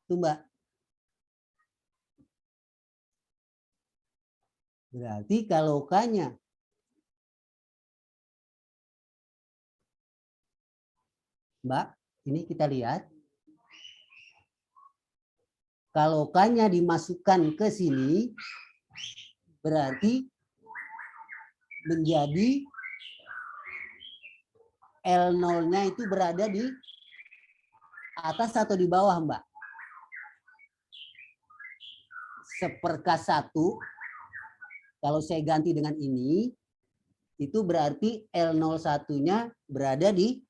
Itu Mbak. Berarti kalau K-nya Mbak, ini kita lihat. Kalau K-nya dimasukkan ke sini, berarti menjadi L0-nya itu berada di atas atau di bawah, Mbak? Seperka 1, kalau saya ganti dengan ini, itu berarti L01-nya berada di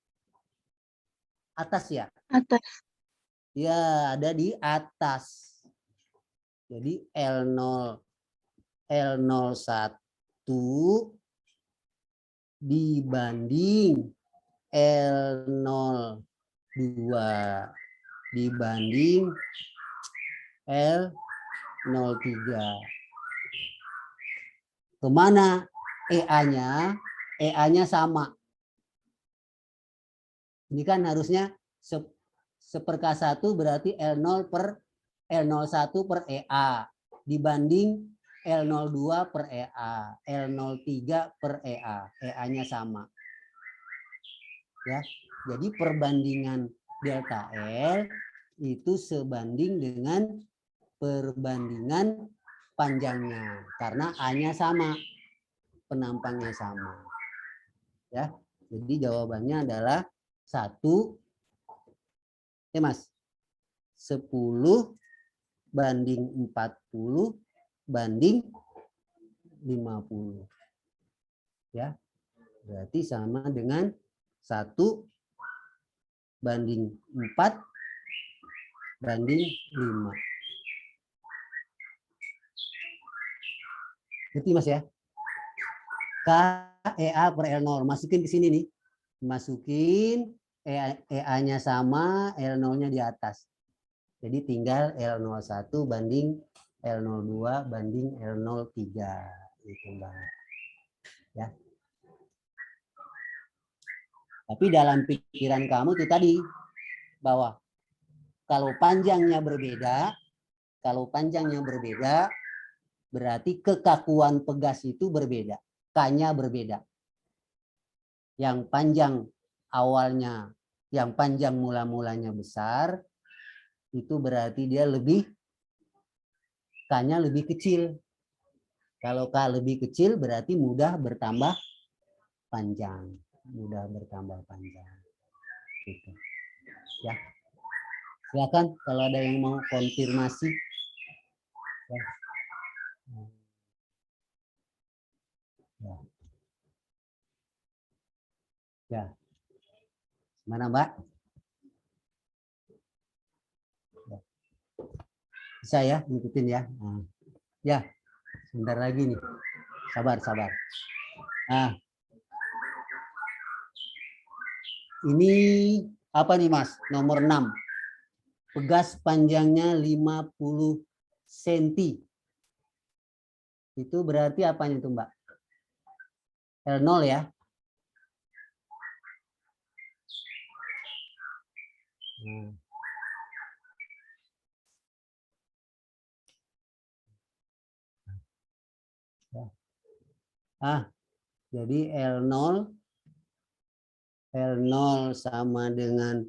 atas ya? Atas. Ya, ada di atas. Jadi L01 dibanding L02 dibanding L03. Kemana EA-nya? EA-nya sama. Ini kan harusnya seperka 1 berarti L01 per EA dibanding L02 per EA, L03 per EA. EA-nya sama. Ya, jadi perbandingan delta L itu sebanding dengan perbandingan panjangnya karena A-nya sama, penampangnya sama. Ya, jadi jawabannya adalah 1 Mas 10 banding 40 banding 50. Ya. Berarti sama dengan 1 banding 4 banding 5. Ngerti Mas ya? KEA per L0. Masukin ke sini nih. Masukin EA-nya sama, L0-nya di atas. Jadi tinggal L01 banding L02 banding L03. Itu Mbak. Ya. Tapi dalam pikiran kamu itu tadi bahwa kalau panjangnya berbeda, berarti kekakuan pegas itu berbeda, K-nya berbeda. Yang panjang awalnya, yang panjang mula-mulanya besar, itu berarti dia K-nya lebih kecil. Kalau K lebih kecil berarti mudah bertambah panjang. Gitu. Ya. Silakan kalau ada yang mau konfirmasi. Ya. Ya. Mana Mbak? Ya. Bisa ya, ngikutin ya. Nah. Ya, sebentar lagi nih. Sabar. Nah. Ini apa nih Mas? Nomor 6. Pegas panjangnya 50 cm. Itu berarti apanya itu Mbak? L0 ya. Jadi L0 sama dengan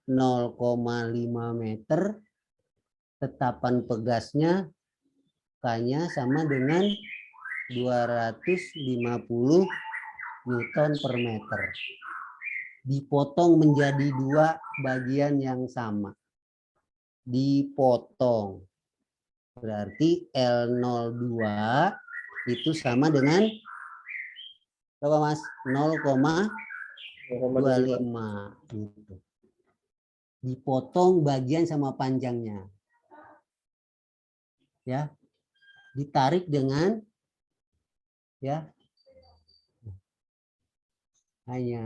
0,5 meter, tetapan pegasnya K-nya sama dengan 250 Newton per meter. Dipotong menjadi dua bagian yang sama. Dipotong. Berarti L02 itu sama dengan berapa, Mas? 0,25 gitu. Dipotong bagian sama panjangnya. Ya. Ditarik dengan ya hanya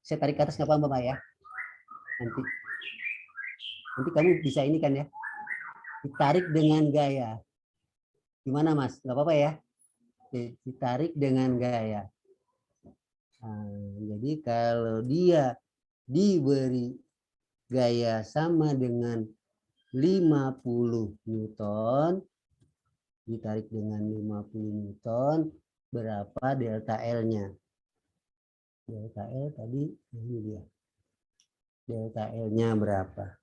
saya tarik ke atas nggak apa-apa, Mbak ya. Nanti kamu bisa ini kan ya. Ditarik dengan gaya. Gimana, Mas? Nggak apa-apa ya? Ditarik dengan gaya. Jadi kalau dia diberi gaya sama dengan 50 Newton, ditarik dengan 50 Newton, berapa delta L-nya? Delta L tadi, ini dia. Delta L-nya berapa?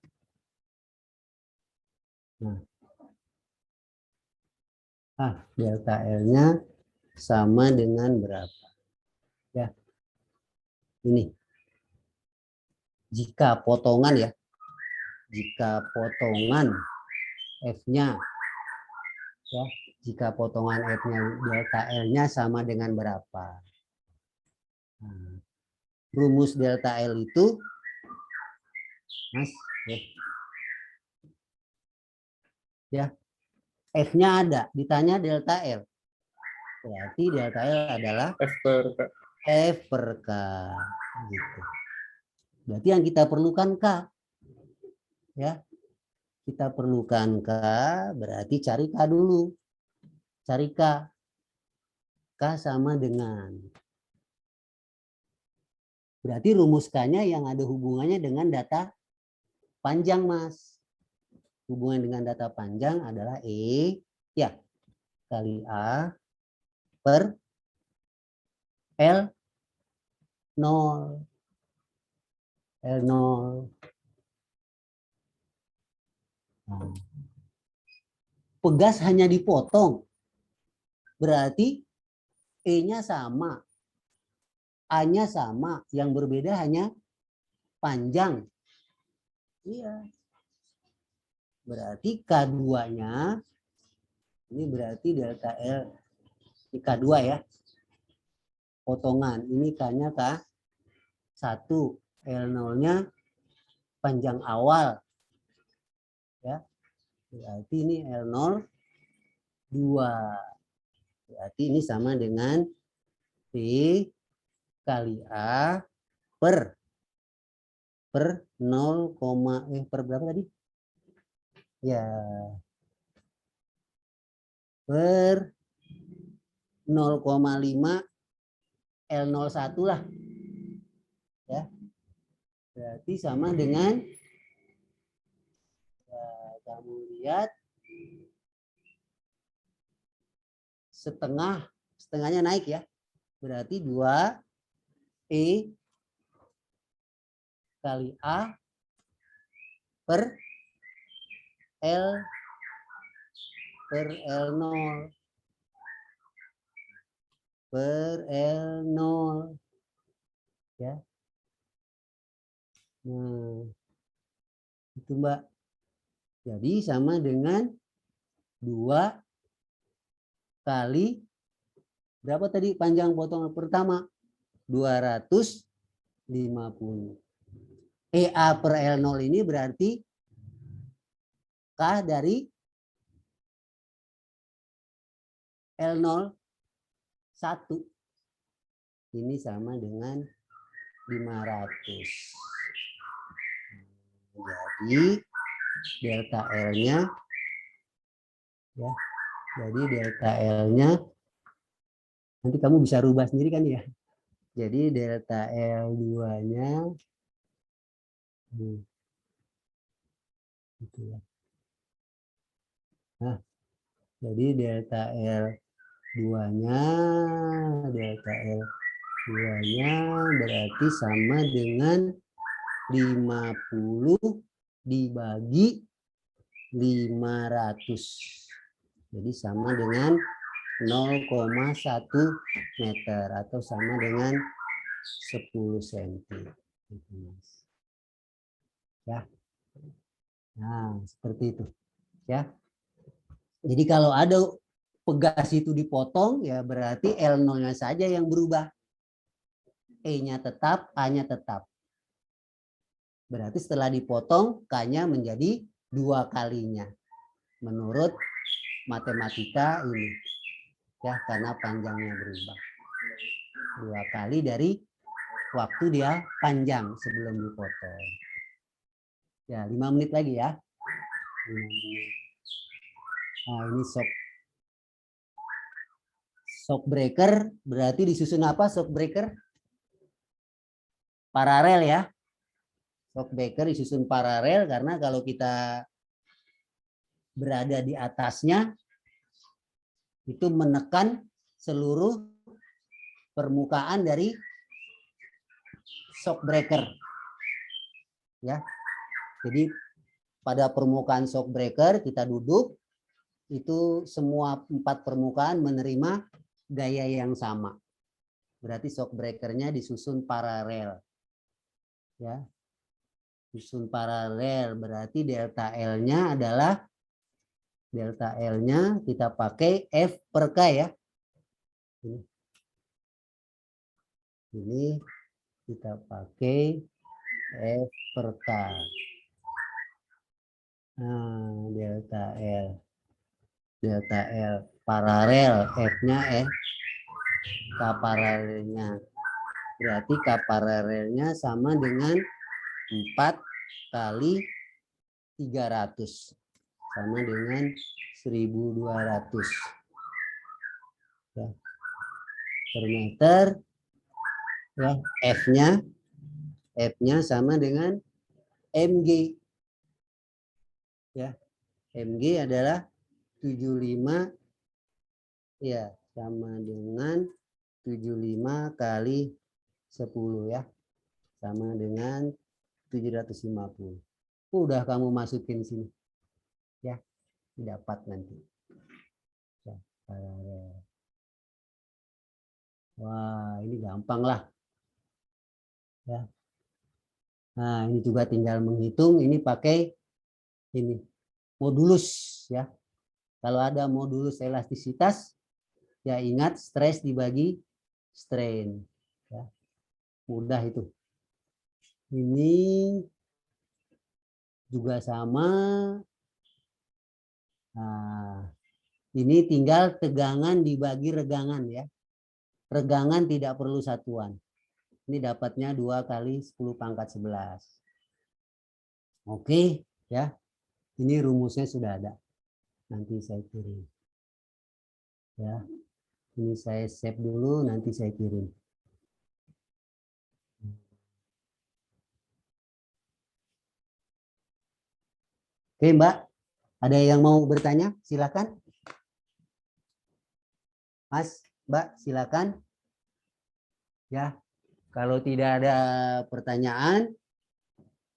Nah. Delta L-nya sama dengan berapa? Ya. Ini. Jika potongan ya. Jika potongan F-nya ya, jika potongan F-nya delta L-nya sama dengan berapa? Nah, rumus delta L itu Mas ya, F-nya ada, ditanya delta L. Berarti delta L adalah F per K. F per K gitu. Berarti yang kita perlukan K. Ya. Kita perlukan K, berarti cari K dulu. Cari K. K sama dengan. Berarti rumus K-nya yang ada hubungannya dengan data panjang, Mas. Hubungan dengan data panjang adalah E ya kali A per L0. L0. Nah. Pegas hanya dipotong. Berarti E-nya sama. A-nya sama. Yang berbeda hanya panjang. Iya. Berarti K2-nya ini berarti delta L. Ini K2 ya. Potongan. Ini K-nya K1. L0-nya panjang awal. Ya. Berarti ini L0 2. Berarti ini sama dengan P kali A per 0, per berapa tadi? Ya. Per 0,5 L01 lah. Ya. Berarti sama dengan ya, kamu lihat setengahnya naik ya. Berarti 2 E kali A per L per L0 per L0 ya. Nah, itu Mbak. Jadi sama dengan 2 kali berapa tadi panjang potongan pertama? 250. EA per L0 ini berarti K dari L01. Ini sama dengan 500. Jadi delta L-nya ya. Jadi delta L-nya nanti kamu bisa rubah sendiri kan ya. Jadi delta L2-nya gitu ya. Nah, Jadi delta L2-nya berarti sama dengan 50 dibagi 500. Jadi sama dengan 0,1 meter atau sama dengan 10 cm. Ya. Nah, seperti itu. Ya. Jadi kalau ada pegas itu dipotong, ya berarti L0-nya saja yang berubah. E-nya tetap, A-nya tetap. Berarti setelah dipotong, K-nya menjadi 2 kalinya. Menurut matematika ini. Ya, karena panjangnya berubah. 2 kali dari waktu dia panjang sebelum dipotong. Ya, 5 menit lagi ya. 5 menit. Nah, ini shock breaker berarti disusun apa shock breaker? Paralel ya. Shock breaker disusun paralel karena kalau kita berada di atasnya itu menekan seluruh permukaan dari shock breaker. Ya. Jadi pada permukaan shock breaker kita duduk itu semua 4 permukaan menerima gaya yang sama. Berarti shock breakernya disusun paralel. Ya. Susun paralel berarti delta L-nya adalah kita pakai F per K ya. Ini kita pakai F per K. Nah, delta L paralel F-nya K paralelnya. Berarti K paralelnya sama dengan 4 kali 300 sama dengan 1.200 ya, per meter ya. F-nya sama dengan mg ya. Mg adalah 75 ya, sama dengan 75 kali 10 ya, sama dengan 750. Udah kamu masukin sini ya, dapat nanti ya, wah ini gampang lah ya. Nah ini juga tinggal menghitung, ini pakai ini modulus ya. Kalau ada modulus elastisitas ya ingat stres dibagi strain ya. Mudah itu. Ini juga sama. Nah, ini tinggal tegangan dibagi regangan ya. Regangan tidak perlu satuan. Ini dapatnya 2 kali 10 pangkat 11. Oke ya. Ini rumusnya sudah ada. Nanti saya kirim. Ya. Ini saya save dulu, nanti saya kirim. Oke, Mbak. Ada yang mau bertanya? Silakan. Mas, Mbak, silakan. Ya. Kalau tidak ada pertanyaan,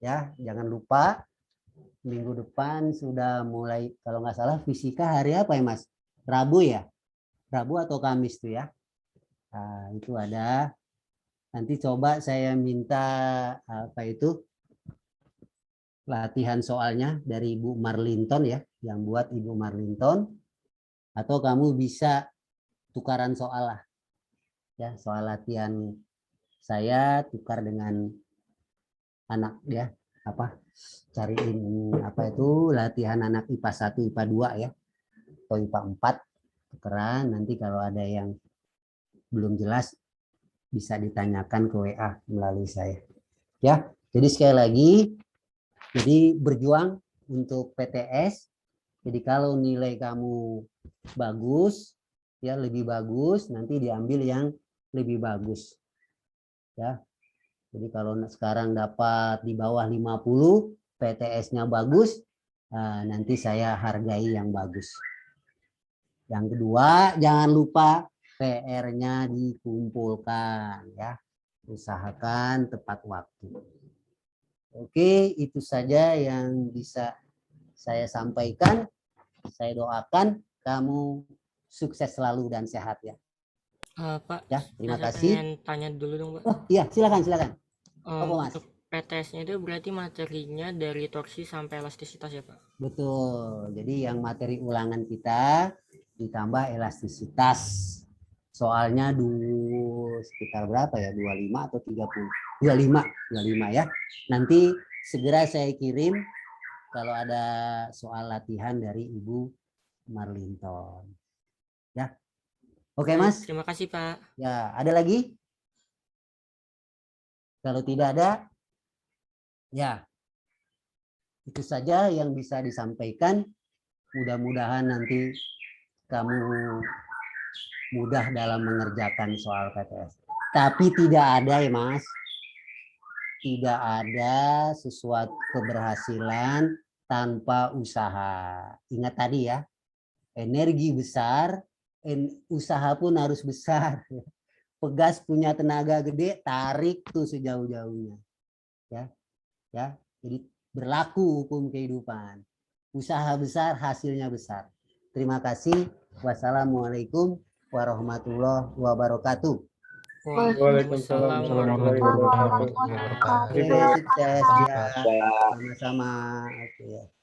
ya, jangan lupa minggu depan sudah mulai, kalau nggak salah fisika hari apa ya, Mas? Rabu ya? Rabu atau Kamis tuh ya? Nah, itu ada. Nanti coba saya minta apa itu? Latihan soalnya dari Ibu Marlinton ya, yang buat Ibu Marlinton, atau kamu bisa tukaran soal lah ya, soal latihan saya tukar dengan anak ya, apa cariin apa itu latihan anak IPA 1 IPA 2 ya, atau IPA 4 tukeran. Nanti kalau ada yang belum jelas bisa ditanyakan ke WA melalui saya ya. Jadi sekali lagi, jadi berjuang untuk PTS. Jadi kalau nilai kamu bagus, ya lebih bagus, nanti diambil yang lebih bagus. Ya. Jadi kalau sekarang dapat di bawah 50, PTS-nya bagus, nanti saya hargai yang bagus. Yang kedua, jangan lupa PR-nya dikumpulkan ya. Usahakan tepat waktu. Oke, itu saja yang bisa saya sampaikan. Saya doakan kamu sukses selalu dan sehat ya. Pak, Ya, terima saya kasih. pengen tanya dulu dong, Pak. Oh iya, silakan. Apa, Mas? Untuk PTS-nya itu berarti materinya dari torsi sampai elastisitas ya, Pak? Betul. Jadi yang materi ulangan kita ditambah elastisitas. Soalnya sekitar berapa ya? 25 atau 30? 25 ya. Nanti segera saya kirim kalau ada soal latihan dari Ibu Marlinton. Ya. Oke, Baik, Mas. terima kasih, Pak. Ya, ada lagi? Kalau tidak ada, ya. Itu saja yang bisa disampaikan. Mudah-mudahan nanti kamu mudah dalam mengerjakan soal PTS. Tapi tidak ada ya Mas, tidak ada sesuatu keberhasilan tanpa usaha. Ingat tadi ya, energi besar, usaha pun harus besar. Pegas punya tenaga gede, tarik tuh sejauh-jauhnya. Ya, jadi berlaku hukum kehidupan. Usaha besar, hasilnya besar. Terima kasih. Wassalamualaikum warahmatullahi wabarakatuh. Waalaikumsalam warahmatullahi wabarakatuh. Oke, sukses ya. Sama-sama. Oke.